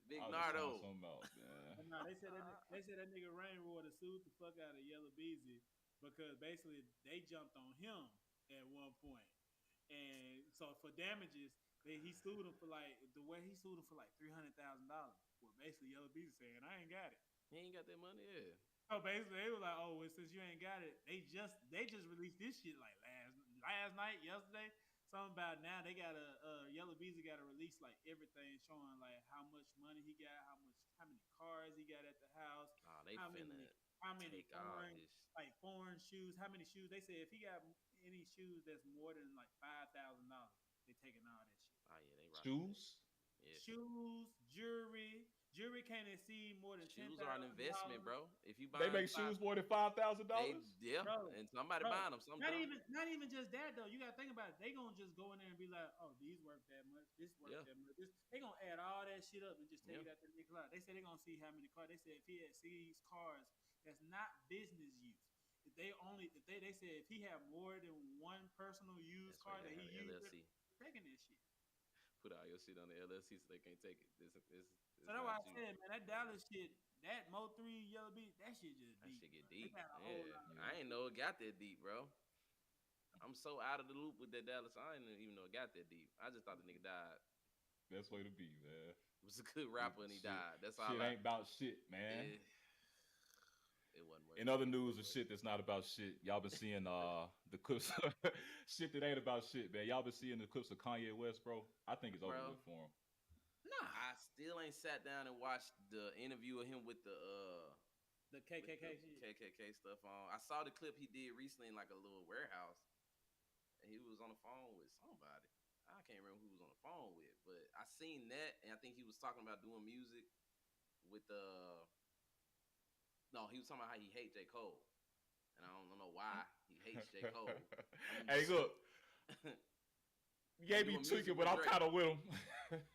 Big I was just trying Nardo. something else, man. But no, they said that nigga Rainwater sued the fuck out of Yellow Beezy because basically they jumped on him at one point. And so for damages, he sued him for like $300,000. Well, basically Yellow Beezy saying I ain't got it. He ain't got that money, yeah. So basically they were like, oh, well, since you ain't got it, they just released this shit like last night, yesterday. Something about now they got Yellow Beezy got to release like everything showing like how much money he got, how many cars he got at the house, Oh, they how finna many take all foreign this. like foreign shoes, how many shoes. They say if he got any shoes that's more than like $5,000, they taking all that shit. Oh yeah, they rock. Shoes? Yeah. Shoes, jewelry can't exceed more than $10,000. Shoes are an investment, bro. If you buy, They make shoes more than $5,000. Yeah, Bro, and somebody bro, buying them. Some Not don't. even just that though. You gotta think about it. They gonna just go in there and be like, oh, these worth that much. This worth Yeah. that much. They gonna add all that shit up and just take Yeah. it out the nigga lot. They say they gonna see how many cars. They said if he had sees cars that's not business use. They said if he had more than one personal used That's car why that they he have used, LLC. taking this shit. Put all your shit on the LLC so they can't take it. This So that's why I said, man, that Dallas shit, that Mo3 Yellow Beat, that shit just that deep. shit get They deep. got a whole Yeah. lot of- I ain't know it got that deep, bro. I'm so out of the loop with that Dallas. I didn't even know it got that deep. I just thought the nigga died. Best way to be, man. He was a good rapper and he Shit. died. That's all. Shit ain't about shit, man. It wasn't worth In it. other news of shit that's not about shit, y'all been seeing the clips shit that ain't about shit, man. Y'all been seeing the clips of Kanye West, bro. I think it's over Bro. with for him. Nah, I still ain't sat down and watched the interview of him with the KKK shit. KKK stuff on. I saw the clip he did recently in like a little warehouse, and he was on the phone with somebody. I can't remember who he was on the phone with, but I seen that, and I think he was talking about doing music with No, he was talking about how he hates J. Cole, and I don't know why he hates J. Cole. Hey, look. You gave me Doing tweaking, music but with I'm Drake. kind of with him.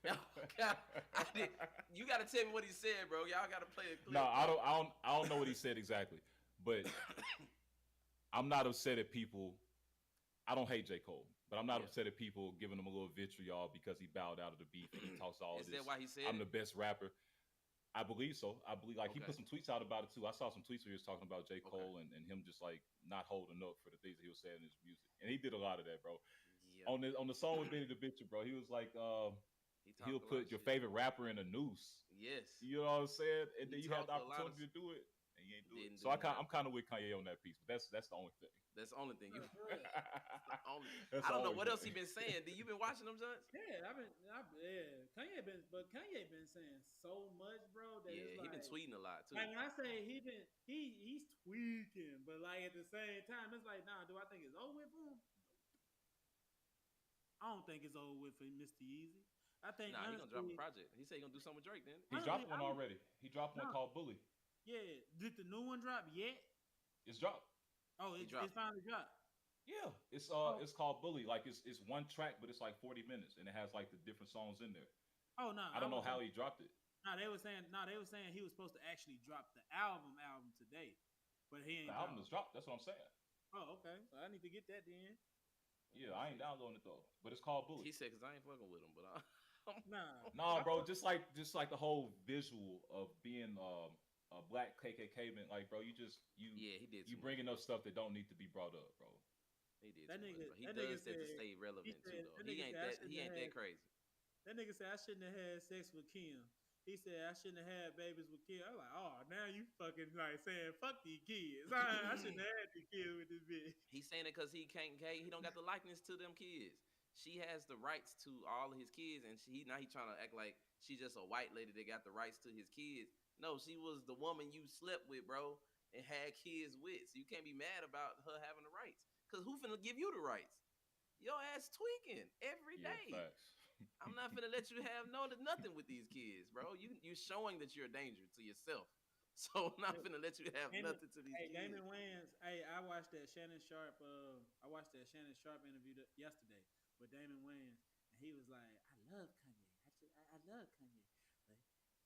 Oh, God. You gotta tell me what he said, bro. Y'all gotta play a clip. No, I don't know what he said exactly, but I'm not upset at people. I don't hate J. Cole, but I'm not Yeah. upset at people giving him a little vitriol because he bowed out of the beef and he talks all Is this. that why he said I'm it? the best rapper. I believe so. I believe he Okay. put some tweets out about it too. I saw some tweets where he was talking about J. Okay. Cole and him just like not holding up for the things that he was saying in his music, and he did a lot of that, bro. Yeah. On the song with Benny the Butcher, bro, he was like, He talked he'll a lot put of your shit. favorite rapper in a noose. Yes. You know what I'm saying? And He then you have the talked a lot of opportunity to do it, and you ain't do Didn't it. do So nothing. I'm kind of with Kanye on that piece, but that's the only thing. That's the only thing you. Only, That's I don't the know only what else he thing. been saying. You been watching them, Jones? Yeah, Kanye been saying so much, bro. That Yeah, it's he like, been tweeting a lot too. Like when I say he's tweaking, but like at the same time, it's like, nah, do I think it's over with for him? I don't think it's over with for Mr. Easy. I think Nah, he gonna drop a honestly, project. He said he gonna do something with Drake then. He dropped one already. He dropped one No. called Bully. Yeah, did the new one drop yet? It's dropped. Oh, He it's dropped it. finally dropped. Yeah, it's called Bully. Like it's one track, but it's like 40 minutes, and it has like the different songs in there. Oh no, I don't know how he dropped it. No, they were saying he was supposed to actually drop the album today, but he ain't. The album is dropped. That's what I'm saying. Oh, okay. So I need to get that then. Yeah, I ain't downloading it though, but it's called Bully. He said, "Cause I ain't fucking with him," but Nah. No, bro, just like the whole visual of being black KKK man. Like, bro, you Yeah, he did. you too much. bringing up stuff that don't need to be brought up, bro. He did. That too nigga- much, bro. He that does nigga that to said- stay relevant too, said- though. that He nigga ain't said, I that. shouldn't He ain't have that had- crazy. That nigga said I shouldn't have had sex with Kim. He said I shouldn't have had babies with Kim. I'm like, oh, now you fucking like saying fuck these kids. I shouldn't have had these kids with this bitch. He's saying it because he don't got the likeness to them kids. She has the rights to all of his kids, and now he trying to act like she's just a white lady that got the rights to his kids. No, she was the woman you slept with, bro, and had kids with. So you can't be mad about her having the rights. Cause who finna give you the rights? Your ass tweaking every Yeah, day. facts. I'm not finna let you have nothing with these kids, bro. You showing that you're a danger to yourself. So I'm not finna let you have nothing to these Hey, kids. Damon Wayans. Hey, I watched that Shannon Sharp. Interview yesterday with Damon Wayans, and he was like, "I love Kanye. I love Kanye,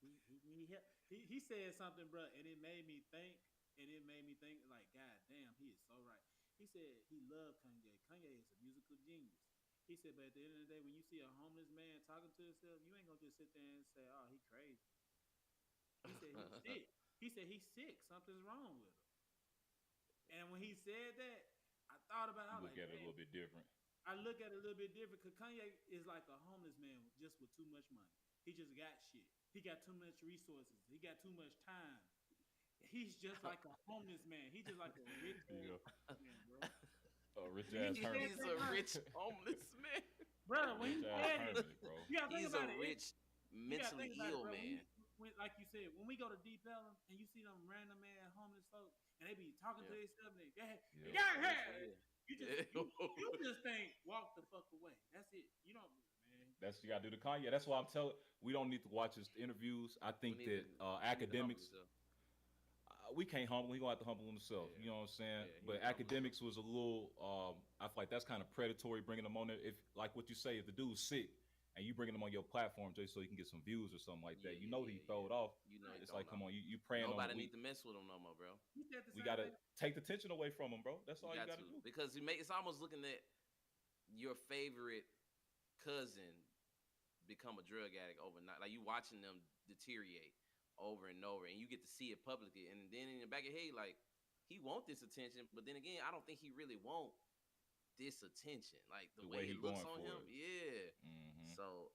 but he need help." He said something, bro, and it made me think. Like, God damn, he is so right. He said he loved Kanye. Kanye is a musical genius. He said, but at the end of the day, when you see a homeless man talking to himself, you ain't gonna just sit there and say, "Oh, he crazy." He said he's sick. He said he's sick. Something's wrong with him. And when he said that, I thought about it. I was Look like, at it a "Damn." little bit different. I look at it a little bit different because Kanye is like a homeless man just with too much money. He just got shit. He got too much resources. He got too much time. He's just like a homeless man. He's just like a rich Yeah. man, bro. A rich ass hermit. He's a rich homeless man. Bro, when he Rich ass said it, hermit, bro. you gotta think He's a about it. rich, You gotta mentally think about it, ill bro. man. Like you said, when we go to Deep Ellum and you see them random ass homeless folks and they be talking to themselves, and they, you just think walk the fuck away. That's it. You don't, man. That's you gotta do the Kanye. That's why I'm telling. We don't need to watch his interviews. I think that academics. We can't humble. He gonna have to humble himself. Yeah. You know what I'm saying? Yeah, but academics was a little. I feel like that's kind of predatory bringing them on there. If like what you say, if the dude's sick and you bringing him on your platform just so you can get some views or something like that, he throw it off. You know, it's like, come on, you praying Nobody on. need to mess with him no more, bro. We gotta take the tension away from him, bro. That's all you gotta do. Because it's almost looking at your favorite cousin become a drug addict overnight. Like you watching them deteriorate over and over, and you get to see it publicly. And then in the back of your head, like he want this attention, but then again, I don't think he really want this attention. Like the way it looks on him, yeah. Mm-hmm. So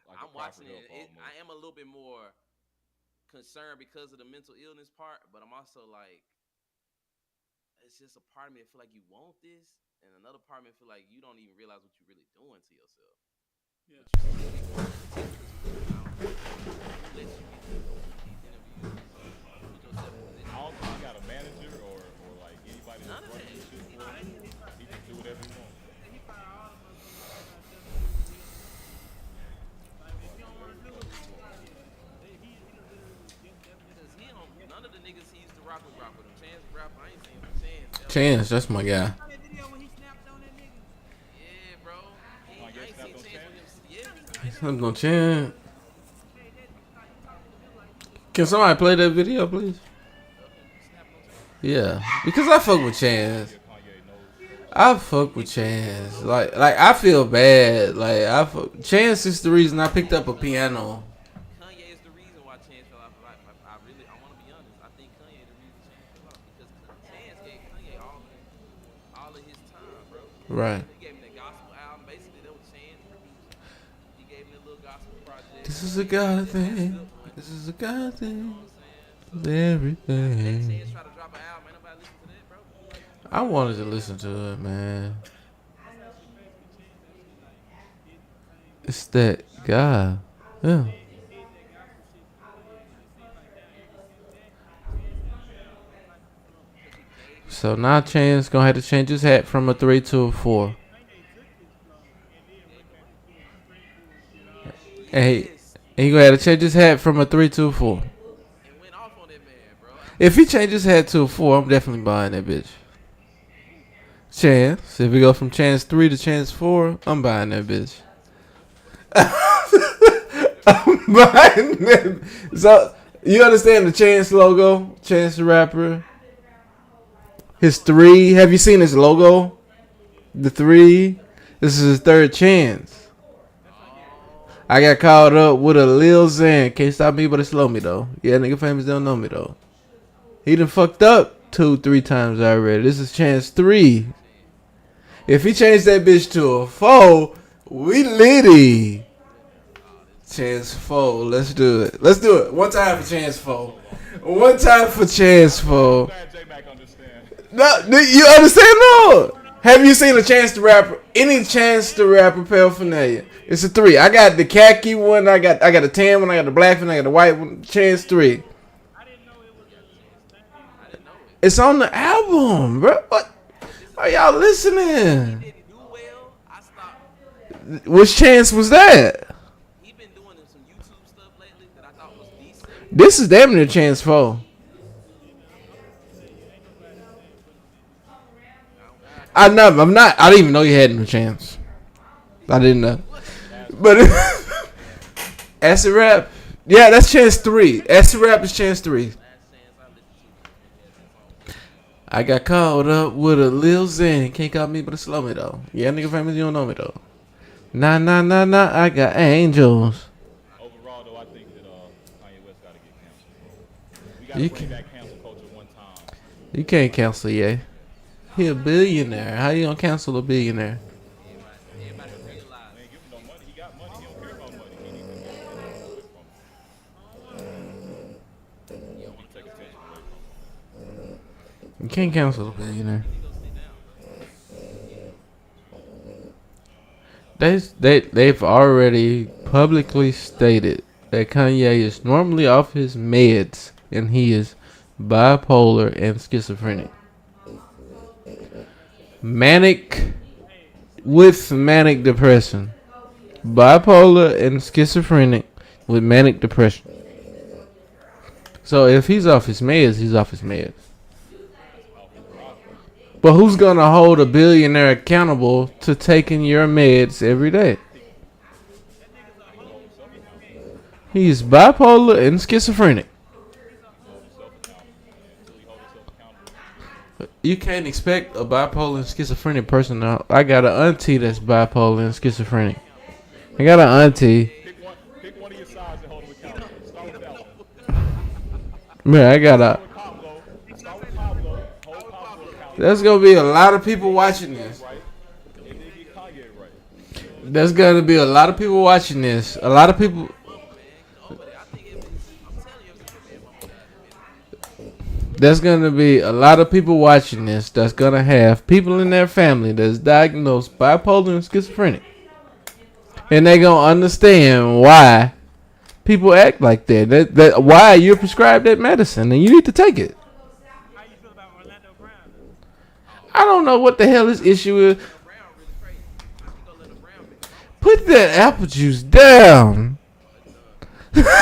like I'm watching it. I am a little bit more concerned because of the mental illness part, but I'm also like, it's just a part of me that feel like you want this, and another part of me feel like you don't even realize what you're really doing to yourself. Yeah. I don't think he got a manager or like anybody that's running this shit for him. He can do whatever he wants. He fired all the motherfuckers. Like, if you don't want to do it, None of the niggas he used to rock with him. Chance rap, I ain't seen Chance. Chance, that's my guy. that video when he snapped on that nigga. Yeah, bro. I ain't snapped seen on Chance with him. Yeah, Something on Chance. Can somebody play that video, please? Yeah, because I fuck with Chance. I fuck with Chance. Like I feel bad. Chance is the reason I picked up a piano. Kanye is the reason why Chance fell off. I want to be honest. I think Kanye the reason Chance fell off because Chance gave Kanye all of his time, bro. Right. He gave him the gospel album. Basically, that was Chance producing. He gave him the little gospel project. This is a God thing. This is a God thing. So, Everything. Chance tried to drop an album. Ain't nobody listen to that, bro. I wanted to listen to it, man. It's that God. Yeah. So now Chance gonna have to change his hat from a 3 to a 4. And he gonna have to change his hat from a 3 to a 4. And went off on that man, bro. If he changes his hat to a 4, I'm definitely buying that bitch. Chance. If we go from Chance 3 to Chance 4, I'm buying that bitch. I'm buying that. So, you understand the Chance logo? Chance the Rapper. His 3. Have you seen his logo? The 3. This is his third chance. I got caught up with a Lil Xan. Can't stop me, but it slow me though. Yeah, nigga famous don't know me though. He done fucked up 2-3 times already. This is chance 3. If he changed that bitch to a 4, we litty. Chance 4. Let's do it. Let's do it. One time for chance 4. One time for chance 4. Glad J-Mac understand. No, you understand? No. Have you seen a Chance the Rapper? Any Chance the Rapper paraphernalia? It's a 3. I got the khaki one. I got the tan one. I got the black one. I got the white one. Chance 3. It's on the album, bro. What? Are y'all listening? Didn't do well. I stopped. Which Chance was that? He been doing some YouTube stuff lately that I thought was decent. This is damn near Chance 4. I'm not. I didn't even know you had no chance. I didn't know. But Acid Rap, yeah, that's chance 3. Acid Rap is chance 3. I got caught up with a Lil Xan. Can't call me, but it slow me though. Yeah, nigga famous, you don't know me though. Nah. I got angels. Overall, though, I think that Kanye West got to get canceled. We got You to bring can- back cancel culture one time. You can't cancel Ye. He a billionaire. How you gonna cancel a billionaire? Everybody realize. Man, give him no money. He got money. He don't care about money. He needs to get away from it. You don't want to take attention away from him. You can't cancel a billionaire. They've already publicly stated that Kanye is normally off his meds and he is bipolar and schizophrenic. Manic with manic depression. Bipolar and schizophrenic with manic depression. So if he's off his meds, he's off his meds. But who's gonna hold a billionaire accountable to taking your meds every day? He's bipolar and schizophrenic. You can't expect a bipolar and schizophrenic person to. I got an auntie that's bipolar and schizophrenic. I got an auntie. Pick one of your sides and hold him accountable. Start with that one. Man, I got a. Pablo. Start with Pablo. Hold Pablo accountable. There's gonna be a lot of people watching this. Right? And then get Kanye right. There's gonna be a lot of people watching this. A lot of people. There's gonna be a lot of people watching this that's gonna have people in their family that's diagnosed bipolar and schizophrenic, and they gonna understand why people act like that. That why you're prescribed that medicine and you need to take it. How you feel about Orlando Brown? I don't know what the hell his issue is. Brown really crazy. I think gonna let him Brown pick him up. Put that apple juice down. The reason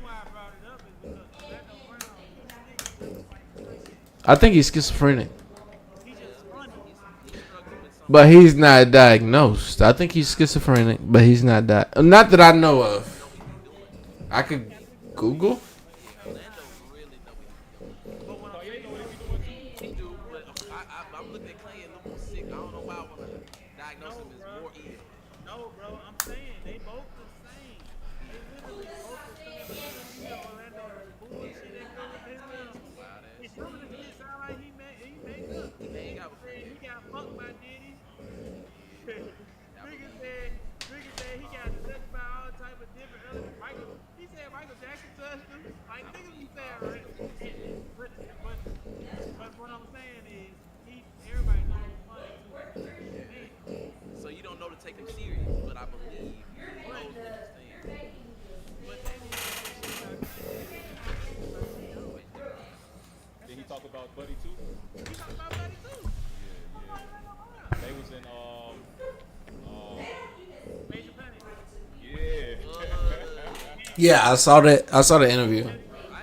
why I brought it up is because Orlando Brown, I think he's schizophrenic, he's just funny. but he's not diagnosed. I think he's schizophrenic, but he's not not that I know of. I could Google. Orlando really know what he's doing. He do, but I'm looking at Clay and look sick. I don't know why I want to diagnose him as more ill. No, bro, I'm saying they both the same. They literally both the same. You know, Orlando is bullshit and go with his His some of the shit sound like he made up. ain't got He got fucked by Diddy. Nigga said he got touched by all type of different other he said Michael Jackson touched him. Like niggas be saying right. But what I'm saying is everybody knows he's funny too. So you don't know to take him serious, but I believe he knows what he's saying. But then Did he talk about Buddy too? he talking about Buddy too. They was in Major Panic. yeah. Yeah, I saw that. I saw the interview. I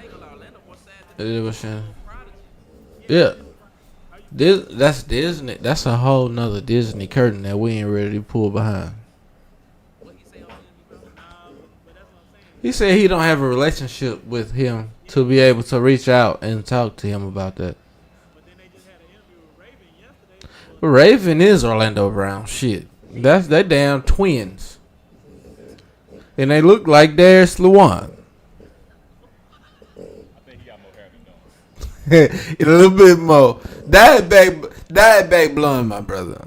ain't gonna lie, Orlando more sad than It was Shannon. Prodigy. Yeah. That's Disney. That's a whole nother Disney curtain that we ain't ready to pull behind. What he say on Disney, bro? But that's what I'm saying. He said he don't have a relationship with him to be able to reach out and talk to him about that. But then they just had an interview with Raven yesterday. Raven is Orlando Brown. Shit. That's they damn twins. And they look like Darius Lewan. I think he got more hair than Don. A little bit more. Diet back blowing, my brother.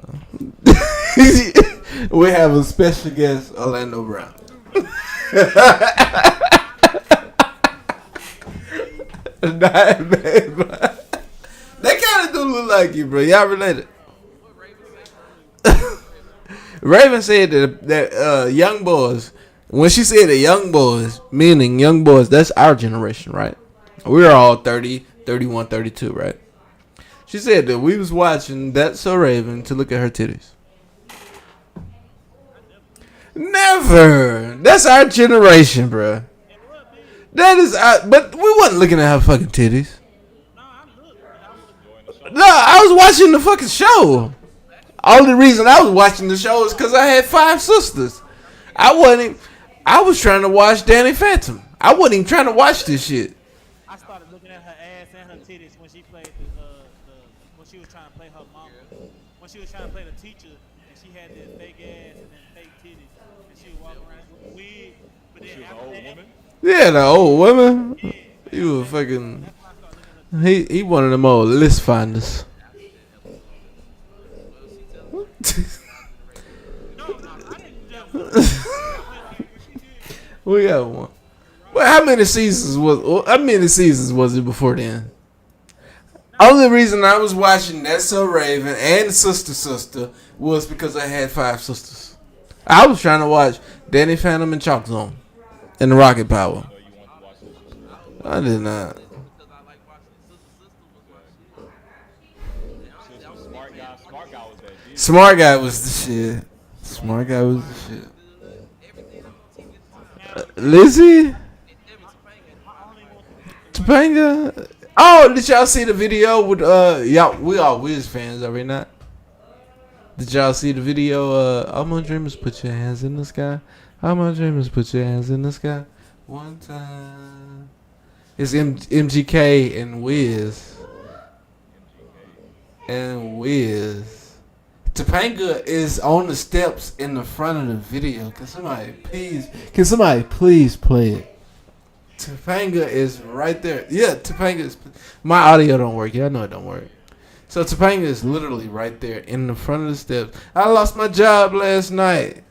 We have a special guest, Orlando Brown. Diet back blonde. They kind of do look like you, bro. Y'all related? Raven said that young boys. When she said the young boys, meaning young boys, that's our generation, right? We're all 30, 31, 32, right? She said that we was watching That's So Raven to look at her titties. Never. That's our generation, bruh. That is our, but we wasn't looking at her fucking titties. No, I was watching the fucking show. Only reason I was watching the show is because I had 5 sisters. I was trying to watch Danny Phantom. I wasn't even trying to watch this shit. I started looking at her ass and her titties when she played when she was trying to play her mama. When she was trying to play the teacher and she had this fake ass and then fake titties and she would walk around with a wig. But then She was an after old that, woman. Yeah, the old woman. He was fucking. He one of them old list finders. We got one. Well, how many seasons was it before then? Only reason I was watching That's So Raven and Sister was because I had 5 sisters. I was trying to watch Danny Phantom and Chalk Zone and Rocket Power. You wanted to watch this. I did not. Because I like watching Sister was my shit. Smart guy. Smart guy was that dude. Smart Guy was the shit. Smart Guy was the shit. Everything on TV. Lizzie? Topanga. Topanga? Oh, did y'all see the video with y'all? We all Wiz fans, are we not? Did y'all see the video? All my dreamers, put your hands in the sky. All my dreamers, put your hands in the sky. One time. It's MGK and Wiz. And Wiz. Topanga is on the steps in the front of the video. Can somebody please play it? Topanga is right there. Yeah, Topanga is. My audio don't work. Y'all know it don't work. So Topanga is literally right there in the front of the steps. I lost my job last night.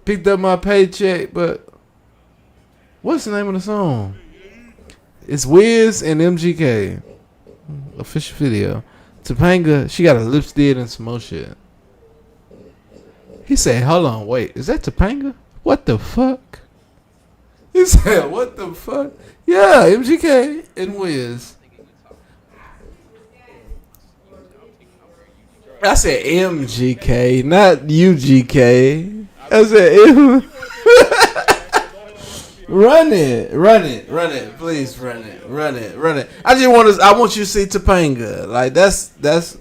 Picked up my paycheck, but what's the name of the song? It's Wiz and MGK. Official video. Topanga, she got a lipstick and some more shit. He said, hold on, wait, is that Topanga? What the fuck? He said, what the fuck? Yeah, MGK and Wiz. I said MGK, not UGK. I said M. Run it, please run it. I want you to see Topanga. Like that's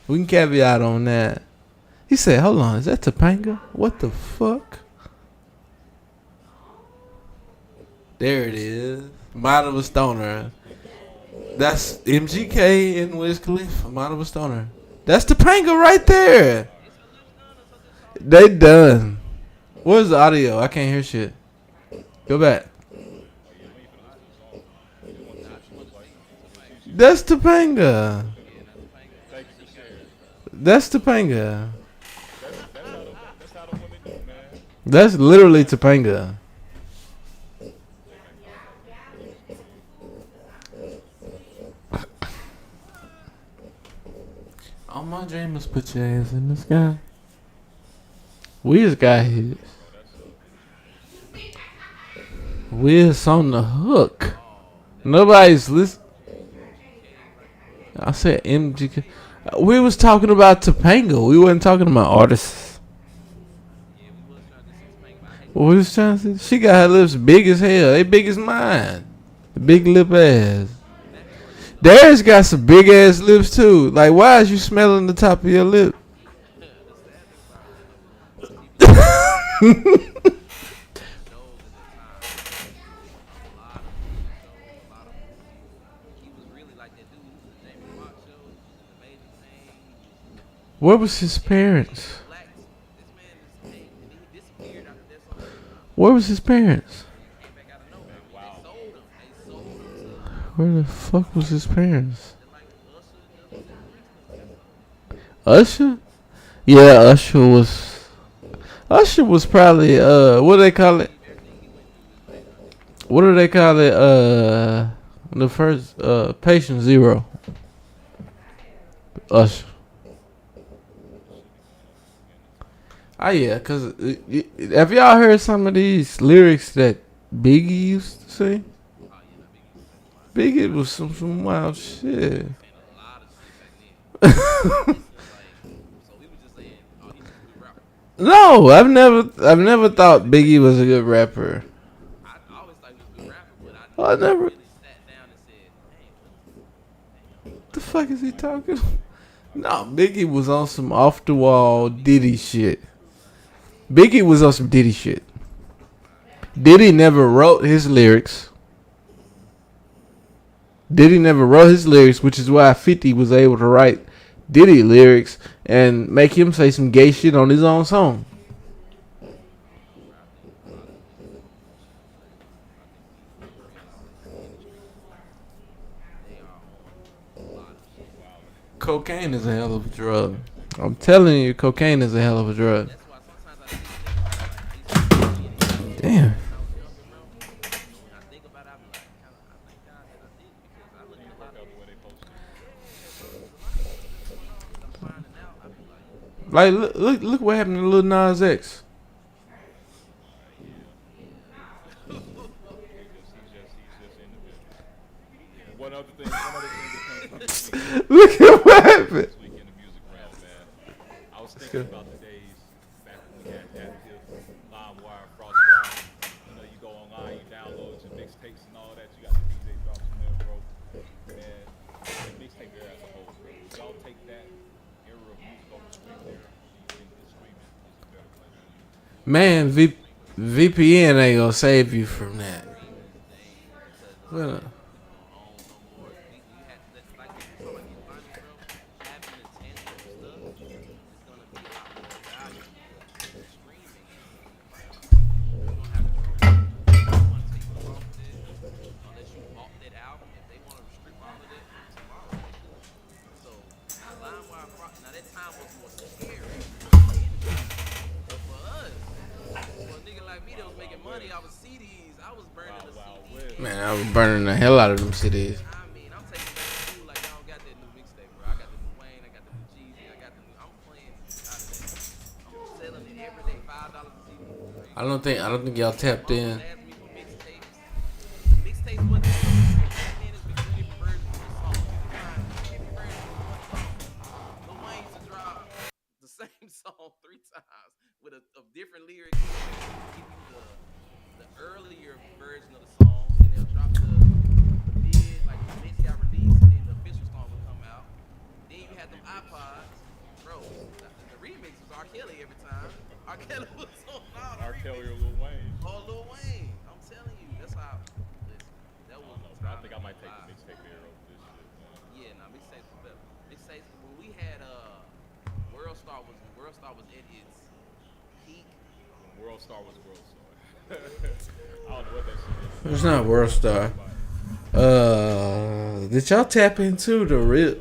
we can caveat on that. He said, hold on, is that Topanga? What the fuck? There it is. Mind of a Stoner. That's MGK and Wiz Khalifa. Mind of a Stoner. That's Topanga right there. They done. Where's the audio? I can't hear shit. Go back. That's Topanga. That's Topanga. That's literally Topanga. All my dreamers, put your hands in the sky. We just got his. Wiz on the hook. Nobody's listening. I said MGK. We was talking about Topanga. We wasn't talking about artists. We was trying to see. She got her lips big as hell. They big as mine. The big lip ass. Darius got some big ass lips too. Like, why is you smelling the top of your lip? He was really like that dude. Jamie Foxx show, The Amazing Thing. Where was his parents? Black. This man is hey, and he disappeared after that song. Where was his parents? Came back out of nowhere. I mean, they sold him. They sold him to Where the fuck was his parents? they're like Usher and the rest of them. Usher? Yeah, Usher was probably what do they call it? What do they call it? The first patient zero. Usher. Oh yeah, cause have y'all heard some of these lyrics that Biggie used to sing? Biggie was some wild shit. So we was just saying, oh, he's just a good rapper. No, I've never thought Biggie was a good rapper. I always thought he was a good rapper, but I I never. really sat down and said, hey, What the fuck is he talking? No, Biggie was on some off the wall Diddy shit. Biggie was on some Diddy shit. Diddy never wrote his lyrics. Diddy never wrote his lyrics, which is why 50 was able to write Diddy lyrics and make him say some gay shit on his own song. Cocaine is a hell of a drug. I'm telling you, cocaine is a hell of a drug. that's why sometimes I think Damn. when I think about it, I'm like, I thank God that I did because I look at a lot of The way they posted. I'm finding out. I be like, Look what happened to Lil Nas X. He's just in the business. One other thing that came from Look at what happened. this week in the music realm, man. I was thinking about the days back when we had Active, LimeWire, Frostwire. You know, you go online, you download your mixtapes and all that. You got the DJ drops from there, bro. And the mixtape era as a whole, bro. Y'all take that era of music over streaming era, you think the streaming is a better place? Man, VPN ain't gonna save you from that. Well, I was CDs. I was burning the CDs. man, I was burning the hell out of them CDs. I mean, I'm taking back to school like y'all got that new mixtape, bro. I got the new Wayne, I got the new Jeezy, I got the new. I'm playing out of that. I'm selling it every day, $5 a CD. I don't think y'all tapped in. Ask me for mixtapes. The mixtapes wasn't back then. It's been different versions of the song. You can find different versions of one song. Lil Wayne used to drop the same song 3 times with a different lyrics. Give you the earlier version of the song, and they'll drop the mid, like the mix got released, and then the official song will come out. Then you had them iPods, bro. The remix was R. Kelly every time. R. Kelly was on all the R. Kelly or remixes. Lil Wayne? Oh, Lil Wayne. I'm telling you, that's how. Listen, that was the I time think I in might my take the life. mixtape era over this shit, man. Yeah, nah, mixtapes were better. Mixtapes when we had World Star was at its peak. When World Star was World Star. I don't know what that shit is. It's not World Star. Did y'all tap into the real?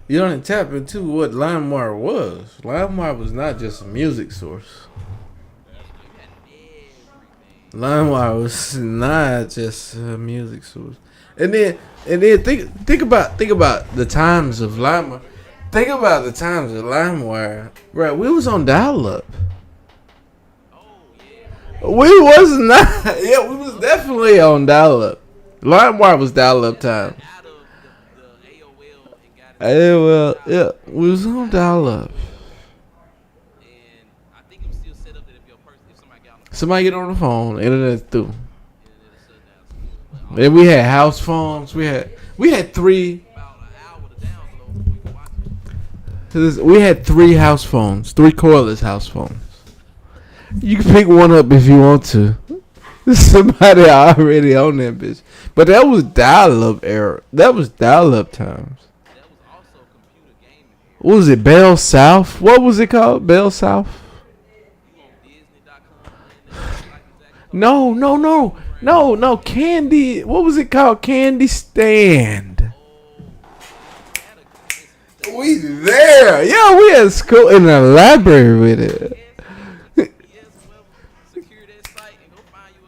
You don't tap into what LimeWire was. LimeWire was not just a music source. You had everything. LimeWire was not just a music source. And then think about the times of LimeWire. Think about the times of LimeWire. Right, we was on dial-up. Oh yeah. We was not. Yeah, we was definitely on dial-up. LimeWire was dial-up time. Out of the AOL and got it. Hey, well, yeah, we was on dial-up. And I think it was still set up that if somebody got on the Somebody get on the phone, internet through. phone, it'll shut down. But Then we had house phones. We had 3. about an hour to download before you can watch it. We had 3 house phones, 3 cordless house phones. You can pick one up if you want to. Somebody already on that bitch. But that was dial-up era. That was dial-up times. That was also computer gaming. What was it? Bell South? What was it called? Bell South? No. Candy. What was it called? Candy Stand. We there. Yeah, we at school in the library with it.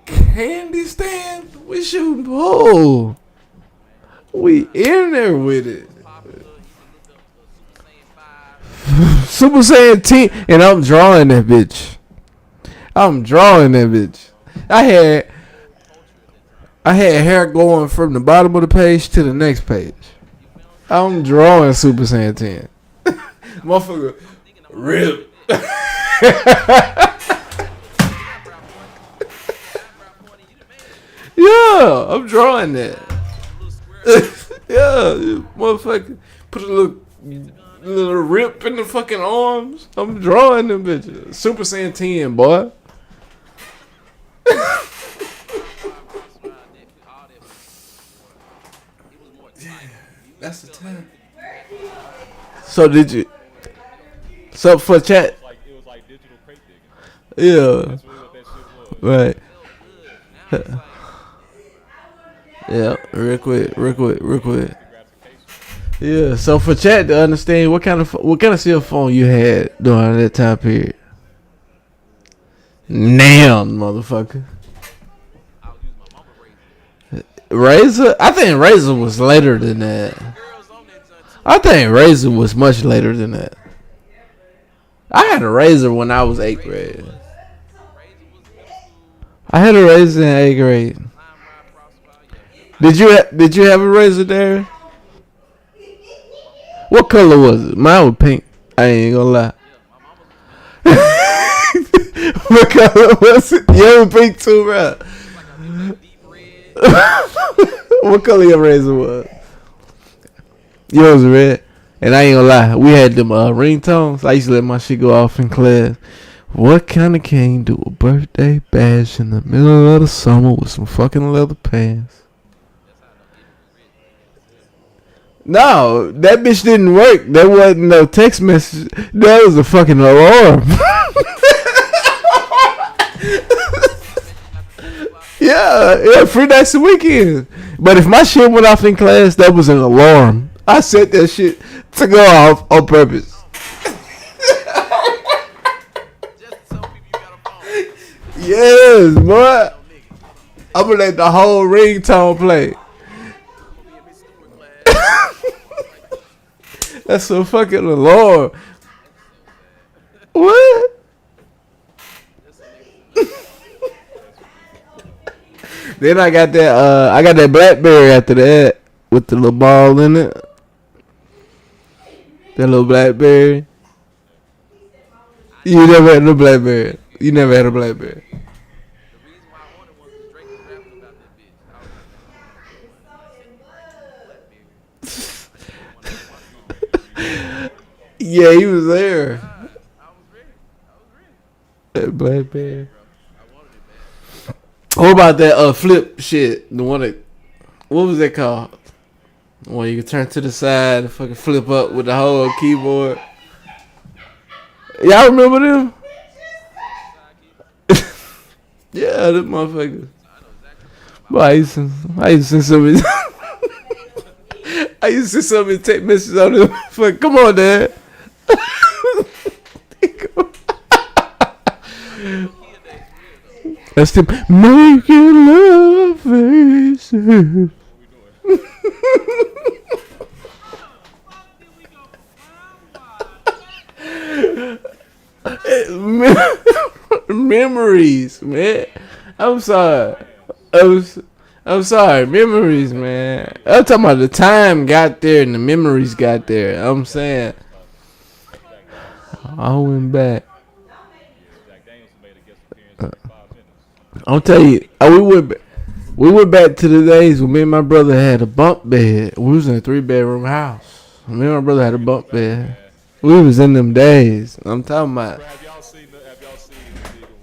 Candy Stand. We shooting pool. We in there with it. Super Saiyan 10, and I'm drawing that bitch. I had hair going from the bottom of the page to the next page. I'm drawing Super Saiyan 10. Motherfucker, rip. Yeah, I'm drawing that. Yeah, motherfucker, put a little rip in the fucking arms. I'm drawing them bitches. Super Saiyan 10, boy. That's the time. So did you? So for chat. It was like digital crate digging. Yeah. That's really what that shit was. Right. Yeah. Real quick. Gratification. Yeah. So for chat to understand what kind of cell phone you had during that time period. Damn, motherfucker. I was using my mama razor. Razor? I think Razor was later than that. Girls on that junk too. I think Razor was much later than that. I had a Razor when I was 8th grade. Razor was middle school. I had a Razor in 8th grade. Line ride crossfire. Yeah. Did you have a Razor there? What color was it? Mine was pink. I ain't gonna lie. My mama What color was it? You was pink too, bro. like deep red. What color your Razor was? Yours was red. And I ain't gonna lie, we had them ringtones. I used to let my shit go off in class. What kind of king do a birthday bash in the middle of the summer with some fucking leather pants? No, that bitch didn't work. There wasn't no text message. That was a fucking alarm. Yeah, free nights and weekends. But if my shit went off in class, that was an alarm. I set that shit to go off on purpose. Just to tell people you got a phone. Yes, boy. I'm gonna let the whole ringtone play. Be in Miss Stewart class. That's a fucking alarm. What? Then I got that BlackBerry after that with the little ball in it. That little BlackBerry. You never had no BlackBerry. You never had a BlackBerry. The reason why I wanted one was Drake was rapping about that bitch. Yeah, he was there. I was ready. That BlackBerry. I wanted it bad. What about that flip shit? The one that, what was that called? The one you can turn to the side and fucking flip up with the whole keyboard. Y'all remember them? Yeah, them motherfuckers. But I used to send some of I used to send some of the text messages on them. Fuck, come on, Dad. That's them making love faces. Memories, man. I'm sorry. I'm sorry. Memories, man. I'm talking about the time got there and the memories got there. I'm saying I went back. Jack Daniels made a guest appearance in 5 minutes. I'll tell you, we went back to the days when me and my brother had a bunk bed. We was in a 3-bedroom house. Me and my brother had a bunk bed. We was in them days. I'm talking about. Have y'all seen the nigga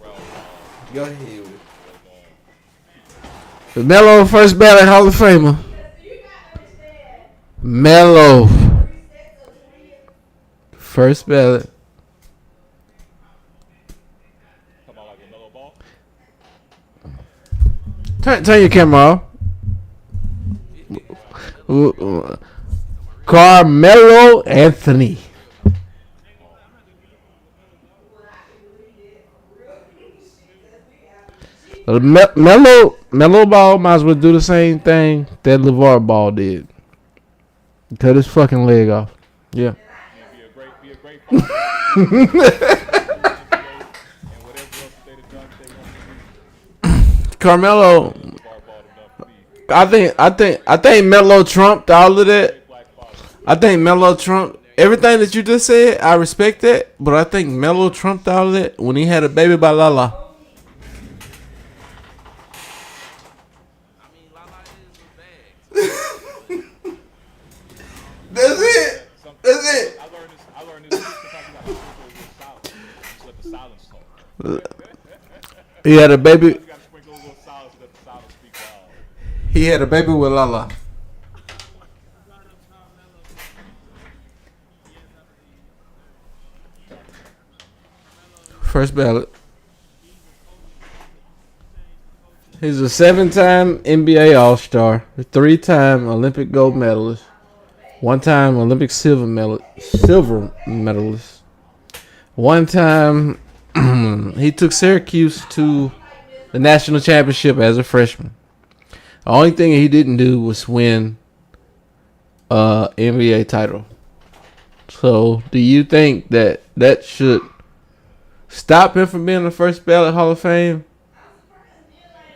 around? Go ahead. The Melo first ballot Hall of Famer. Melo. First ballot. Come on, like a mellow ball. Turn your camera off. Carmelo Anthony. Melo Ball might as well do the same thing that LeVar Ball did. Cut his fucking leg off. Yeah. Be a great father. And whatever else they'd have done, they want to do. Carmelo, LeVar balled enough to be I think Melo trumped all of that. a black father. I think Melo trumped everything that you just said. I respect that, but I think Melo trumped all of that when he had a baby by Lala. I mean, Lala is a bag. That's it. That's it. I learned this. Sometimes you gotta go silent. Just let the silence talk. He had a baby. You gotta sprinkle a little silence and let the silence speak loud. He had a baby with Lala. First ballot. He's a 7-time NBA All-Star, a 3-time Olympic gold medalist, 1-time Olympic silver medalist. One time he took Syracuse to the national championship as a freshman. The only thing he didn't do was win NBA title. So, do you think that should stop him from being the first ballot Hall of Fame?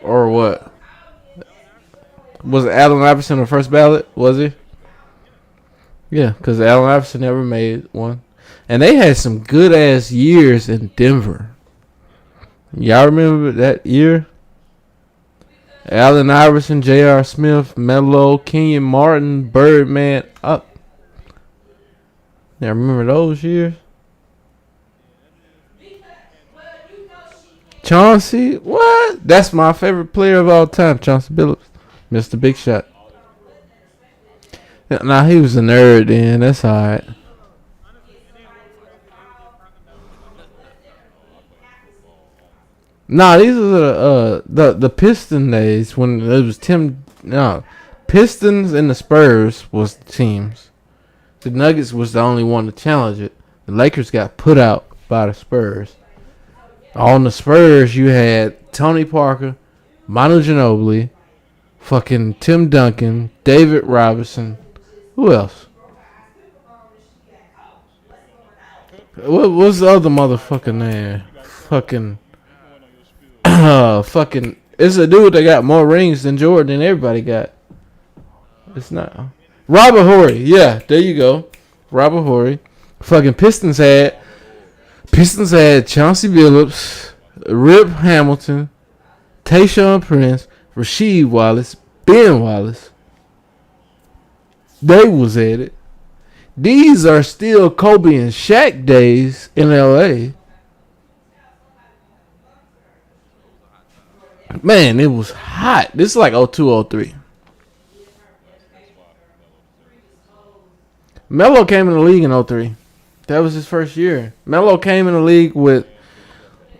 Or what? Was Allen Iverson the first ballot? Was he? Yeah, because Allen Iverson never made one. And they had some good-ass years in Denver. Y'all remember that year? Allen Iverson, J.R. Smith, Melo, Kenyon Martin, Birdman, up. Yeah, remember those years? Chauncey, what? That's my favorite player of all time, Chauncey Billups, Mr. Big Shot. Nah, he was a nerd then. That's all right. Nah, these are the Piston days when it was Pistons and the Spurs was the teams. The Nuggets was the only one to challenge it. The Lakers got put out by the Spurs. On the Spurs, you had Tony Parker, Manu Ginobili, fucking Tim Duncan, David Robinson. Who else? What was the other motherfucker name? Fucking. It's a dude that got more rings than Jordan and everybody got. It's not. Robert Horry. Yeah, there you go. Robert Horry. Fucking Pistons had Chauncey Billups, Rip Hamilton, Tayshaun Prince, Rasheed Wallace, Ben Wallace. They was at it. These are still Kobe and Shaq days in LA. Man, it was hot. This is like 02, 03. Melo came in the league in 03. That was his first year. Melo came in the league with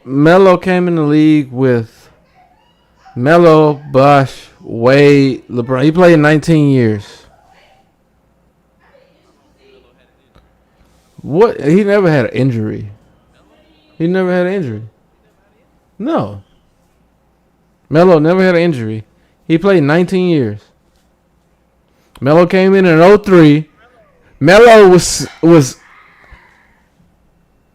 Melo, Bosh, Wade, LeBron. He played 19 years. What? He never had an injury. No. Melo never had an injury. He played 19 years. Melo came in 03. Melo was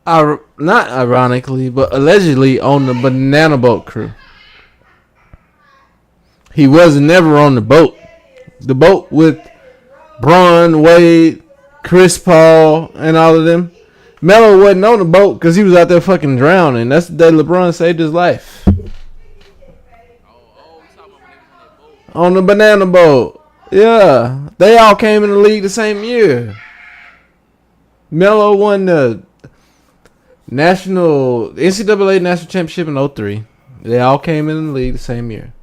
not ironically, but allegedly on the Banana Boat crew. He was never on the boat. The boat with Bron, Wade, Chris Paul, and all of them. Melo wasn't on the boat because he was out there fucking drowning. That's the day LeBron saved his life. On the Banana Boat. Yeah. They all came in the league the same year. Melo won the NCAA National Championship in 03. They all came in the league the same year.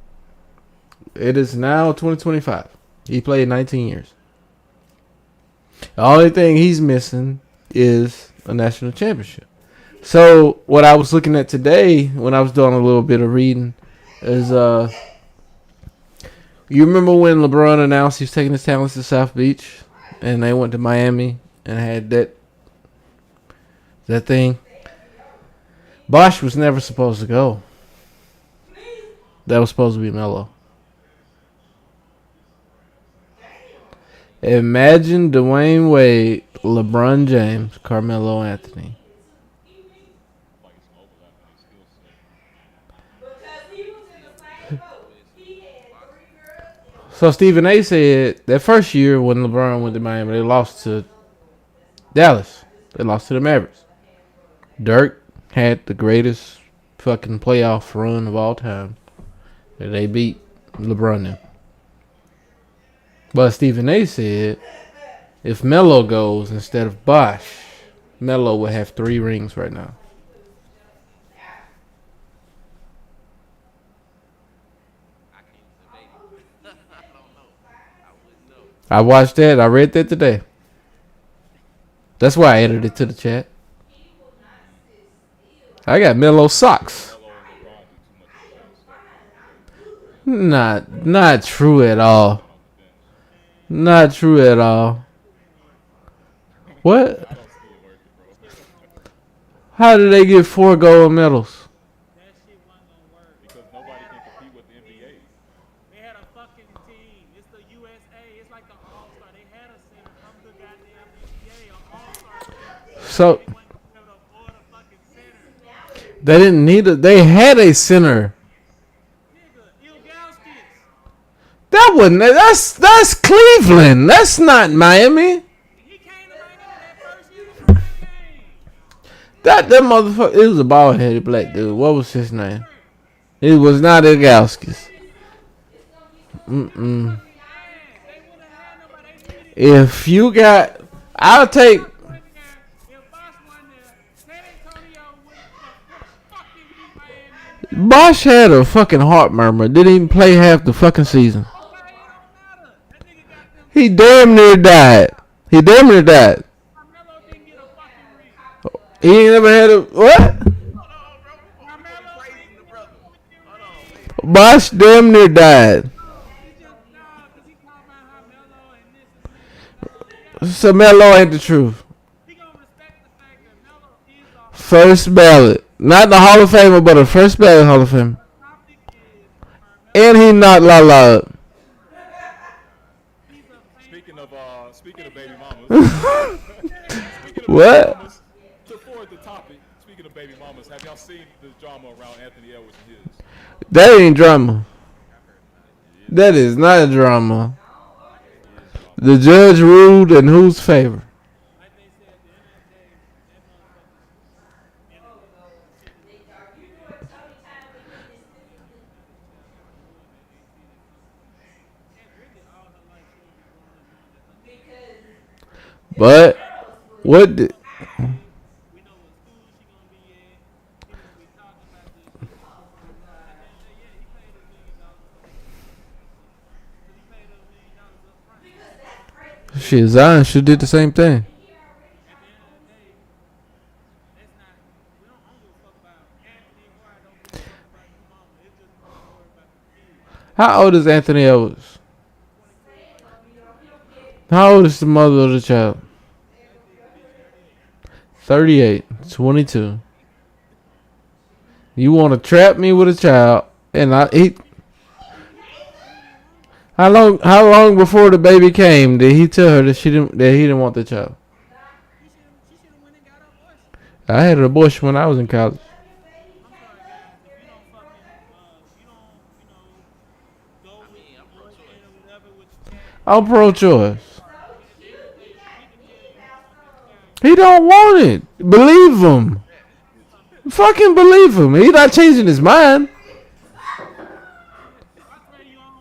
It is now 2025. He played 19 years. The only thing he's missing is a national championship. So what I was looking at today when I was doing a little bit of reading is you remember when LeBron announced he was taking his talents to South Beach and they went to Miami and had that thing? Bosh was never supposed to go. That was supposed to be Melo. Imagine Dwayne Wade, LeBron James, Carmelo Anthony. So Stephen A. said that first year when LeBron went to Miami, they lost to Dallas. They lost to the Mavericks. Dirk had the greatest fucking playoff run of all time. And they beat LeBron now. But Stephen A. said if Melo goes instead of Bosh, Melo would have 3 rings right now. I watched that. I read that today. That's why I added it to the chat. I got Melo socks. Not true at all. Not true at all. What? How did they get 4 gold medals? That shit wasn't gonna work. Because nobody can compete with the NBA. They had a fucking team. It's the USA. It's like the All-Star. They had a center from the goddamn NBA, an All-Star. So They went to the board of fucking center. they didn't need it. They had a center. Nigga, Ilgauskas. That wasn't. That's Cleveland. That's not Miami. He came to Miami that first year before the game. That motherfucker. It was a bald headed black dude. What was his name? It was not Ilgauskas. They would have had nobody. They needed If you got, I'll take. one there. If Bosh won there, San Antonio would have fucking beat Miami. Bosh had a fucking heart murmur. Didn't even play half the fucking season. Okay, it don't matter. That nigga got them. He damn near died. He damn near died. Carmelo didn't get a fucking ring. He ain't never had a what? Carmelo Praising the brother. Hold on. Bosh damn near died. he just because he talking about how Melo and this and this. So Melo ain't the truth. He gonna respect the fact that Melo is the First ballot, not the Hall of Famer, but a first ballot Hall of Famer. topic is And he not la la. he's a famous Speaking of baby mamas. Speaking of What? Baby mamas, to forward the topic. Speaking of baby mamas, have y'all seen the drama around Anthony Edwards and his? That ain't drama. That is not a drama. The judge ruled in whose favor? like they said at the end of the day, that But what? Did, we know what school she gonna be in. People be talking about this. At the end of the day, yeah, he paid $1 million. He paid $1 million up front. shit, Zion should did the same thing. At the end of the day, that's not. We don't give a fuck about Anthony or I don't give a fuck about your mama. It's just more worried about the kids. How old is Anthony Edwards? How old is the mother of the child? 38, 22. You want to trap me with a child, and How long before the baby came did he tell her that he didn't want the child? She should have went and got her abortion. I had an abortion when I was in college. I'm sorry, guys. If you don't fucking, you don't, go with I'm your pro-choice. kid or whatever with your cat. I'm pro-choice. He don't want it. Believe him. Fucking believe him. He not changing his mind.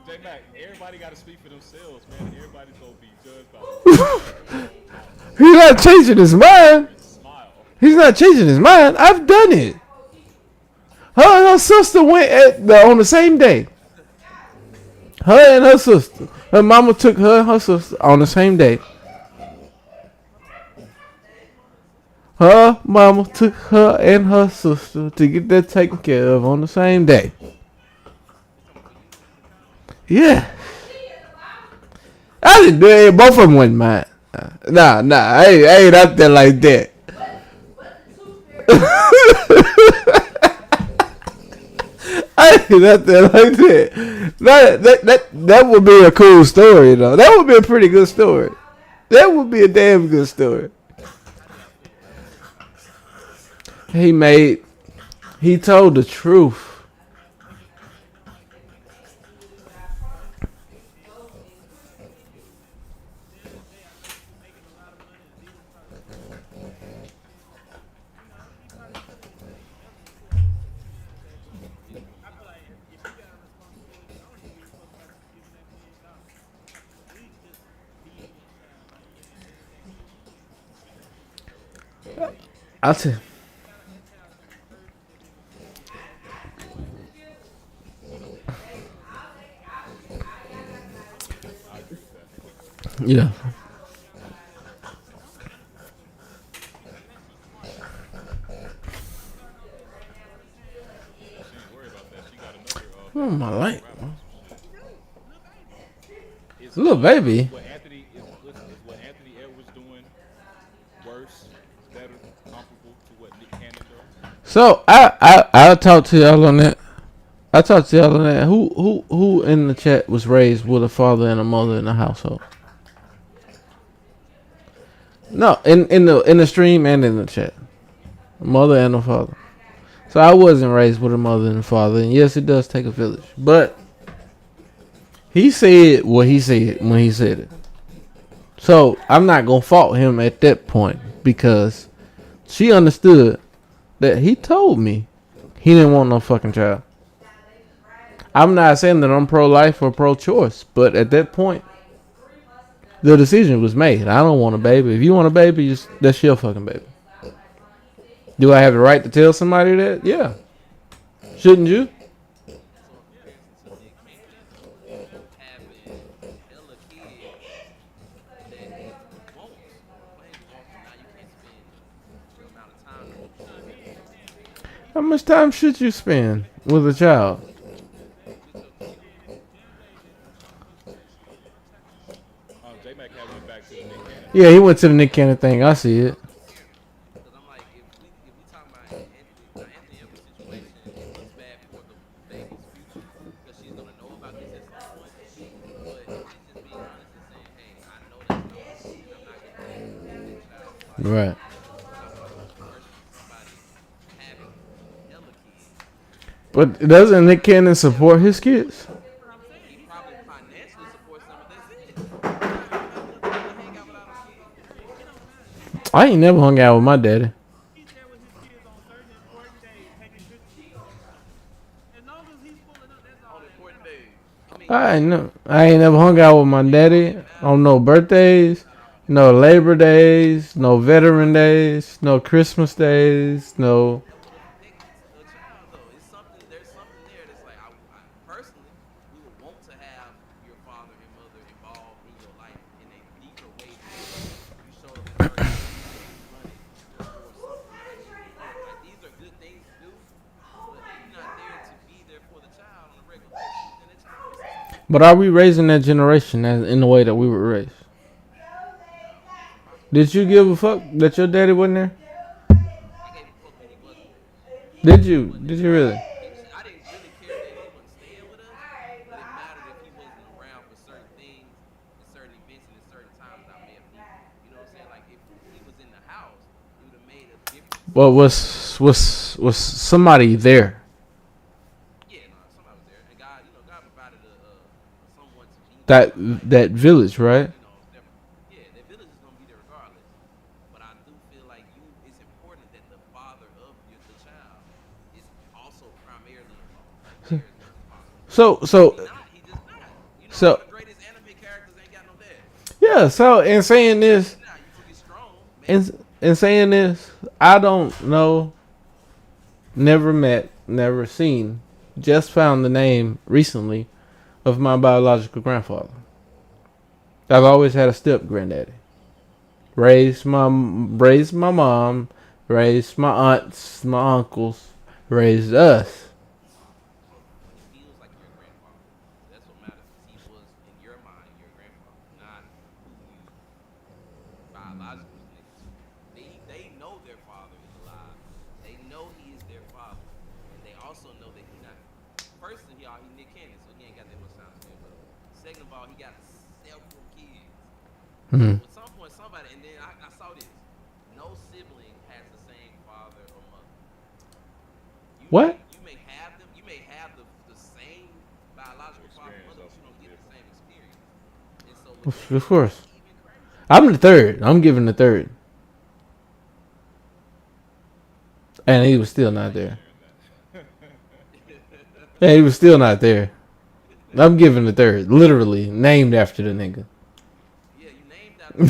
J Mac, everybody got to speak for themselves, man. Everybody's gonna be judged by He not changing his mind. the smile. He's not changing his mind. I've done it. Her and her sister went on the same day. Her and her sister. Her mama took her and her sister on the same day. Her mama took her and her sister to get that taken care of on the same day. Yeah. I didn't do it. Both of them wasn't mine. Nah. I ain't out there like that. I ain't out there like that. That would be a cool story, though. That would be a pretty good story. That would be a damn good story. He told the truth. I'll tell. Yeah. Oh my light. Little baby. What Anthony Edwards doing worse, better, comparable to what Nick Cannon does? So I'll talk to y'all on that. Who in the chat was raised with a father and a mother in the household? No, in the stream and in the chat. A mother and a father. So I wasn't raised with a mother and a father, and yes, it does take a village. But he said what he said when he said it. So I'm not gonna fault him at that point because she understood that he told me he didn't want no fucking child. I'm not saying that I'm pro-life or pro-choice, but at that point, the decision was made. I don't want a baby. If you want a baby, that's your fucking baby. Do I have the right to tell somebody that? Yeah. Shouldn't you? How much time should you spend with a child? J-Mac had went back to the Nick Cannon. Yeah, he went to the Nick Cannon thing. I see it. Because I'm like, if we talking about Anthony Edwards' situation, it looks bad for the baby's future because she's gonna know about this at some point. But she's just being honest and saying, hey, I know that's not and I'm not gonna take that child. Right. But doesn't Nick Cannon support his kids? He probably financially supports them, but that's it. I ain't never hung out with my daddy. He's there with his kids on certain important days, taking pictures. As long as he's pulling up, that's all. On important days. I ain't never hung out with my daddy on no birthdays, no Labor Days, no Veteran Days, no Christmas days, no. There's something there that's like, I personally, we would want to have your father and mother involved in your life in a deeper way. You showed up at church, running, or something. Like, these are good things to do, but if you're not there to be there for the child on a regular basis, then the child is. But are we raising that generation in the way that we were raised? Did you give a fuck that your daddy wasn't there? I gave a fuck when he wasn't. Did you? Did you really? I didn't really care that he wasn't staying with us, but it mattered if he wasn't around for certain things, and certain events, and at certain times I may have needed. You know what I'm saying? Like if he was in the house, it would have made a difference. Well, was somebody there? Yeah, no, somebody was there, and God, God provided someone to be. That village, right? Yeah, that village is gonna be there regardless. But I do feel like it's important that the father of the child is also primarily involved. Like, So he's just not. So- The greatest anime characters ain't got no dad. yeah. So in saying this, Nah, you gonna get strong, man. in saying this, I don't know. Never met, never seen. Just found the name recently of my biological grandfather. I've always had a step granddaddy. Raised my mom, raised my aunts, my uncles, raised us. He feels like your grandfather. That's what matters. He was in your mind your grandfather, not who you biological niggas to. They know their father is alive. They know he is their father, and they also know that he not. First of all, he Nick Cannon, so he ain't got that much time to spend with him. Second of all, he got several kids. Hmm. At some point, somebody, and then I saw this. No sibling has the same father or mother. What? You may have them. You may have the same biological father or mother, but you don't get the same experience. And so, Of course. even crazy. I'm the third. I'm giving the third. And he was still not there. And he was still not there. I'm giving the third. Literally named after the nigga. Yeah, you named that. You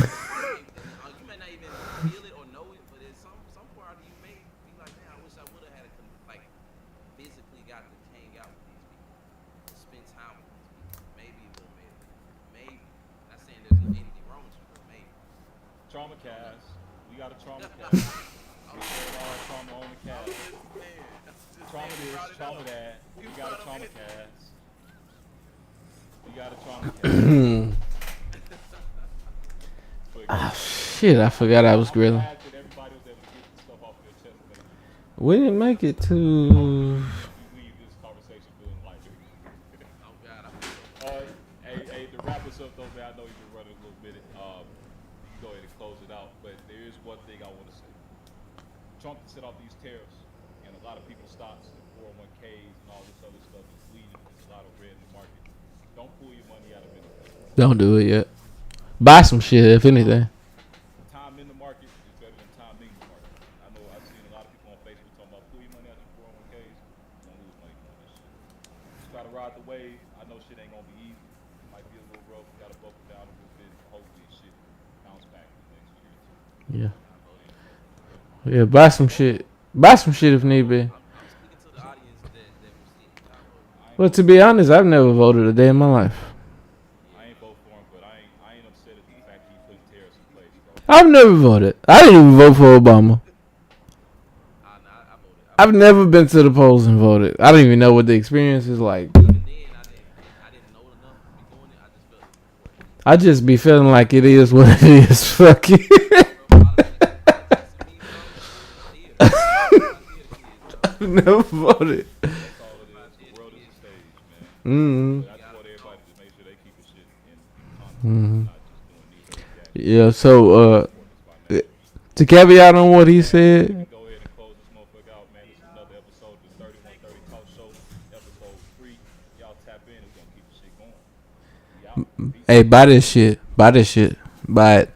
may not even feel it or know it, but it's some part of you may be like, man, I wish I would have had like physically got to hang out with these people, to spend time with these people. Maybe it would have made it. Maybe. Not saying there's anything wrong with you, but maybe. Trauma cast. We got a trauma cast. We shared all our trauma on the cast. Trauma this, trauma that. We got a trauma cast. We got a trauma cast. But Shit, I forgot I was I'm grilling. glad that everybody was able to get the stuff off their chest. But We didn't make it to. we leave this conversation feeling lighter. Oh God, I feel so. Hey, to wrap us up though, man, I know you've been running a little minute. You can go ahead and close it out, but there is one thing I want to say. Trump set off these tariffs, and a lot of people's stocks and 401ks and all this other stuff is bleeding. There's a lot of red in the market. Don't pull your money out of it. Don't do it yet. Buy some shit, if anything. Time in the market is better than time in the market. I know I've seen a lot of people on Facebook talking about pull your money out of your 401ks. Don't lose money on this shit. Just try to ride the wave. I know shit ain't gonna be easy. It might be a little rough. You gotta buckle down a little bit. Hopefully shit bounce back in the next year or two. Yeah. Yeah, buy some shit. Buy some shit if need be. I'm speaking to the audience that will see. I vote. Well, to be honest, I've never voted a day in my life. I ain't vote for him, but I ain't upset at the fact he put tariffs in place, bro. I've never voted. I didn't even vote for Obama. I voted. I've never been to the polls and voted. I don't even know what the experience is like. Even then, I didn't know enough to be doing it. I just felt it. I just be feeling like it is what it is. Fuck it. I've never voted. That's all it is. The world is a stage, man. But I just want everybody to make sure they keep the shit in context, not just doing these Yeah, so to caveat on what he said, Go ahead and close this motherfucker out, man. This is another episode of the 3130 Talk Show, episode 3. Y'all tap in. We're gonna keep the shit going. We out. Peace. hey, buy this shit. Buy this shit. Buy it.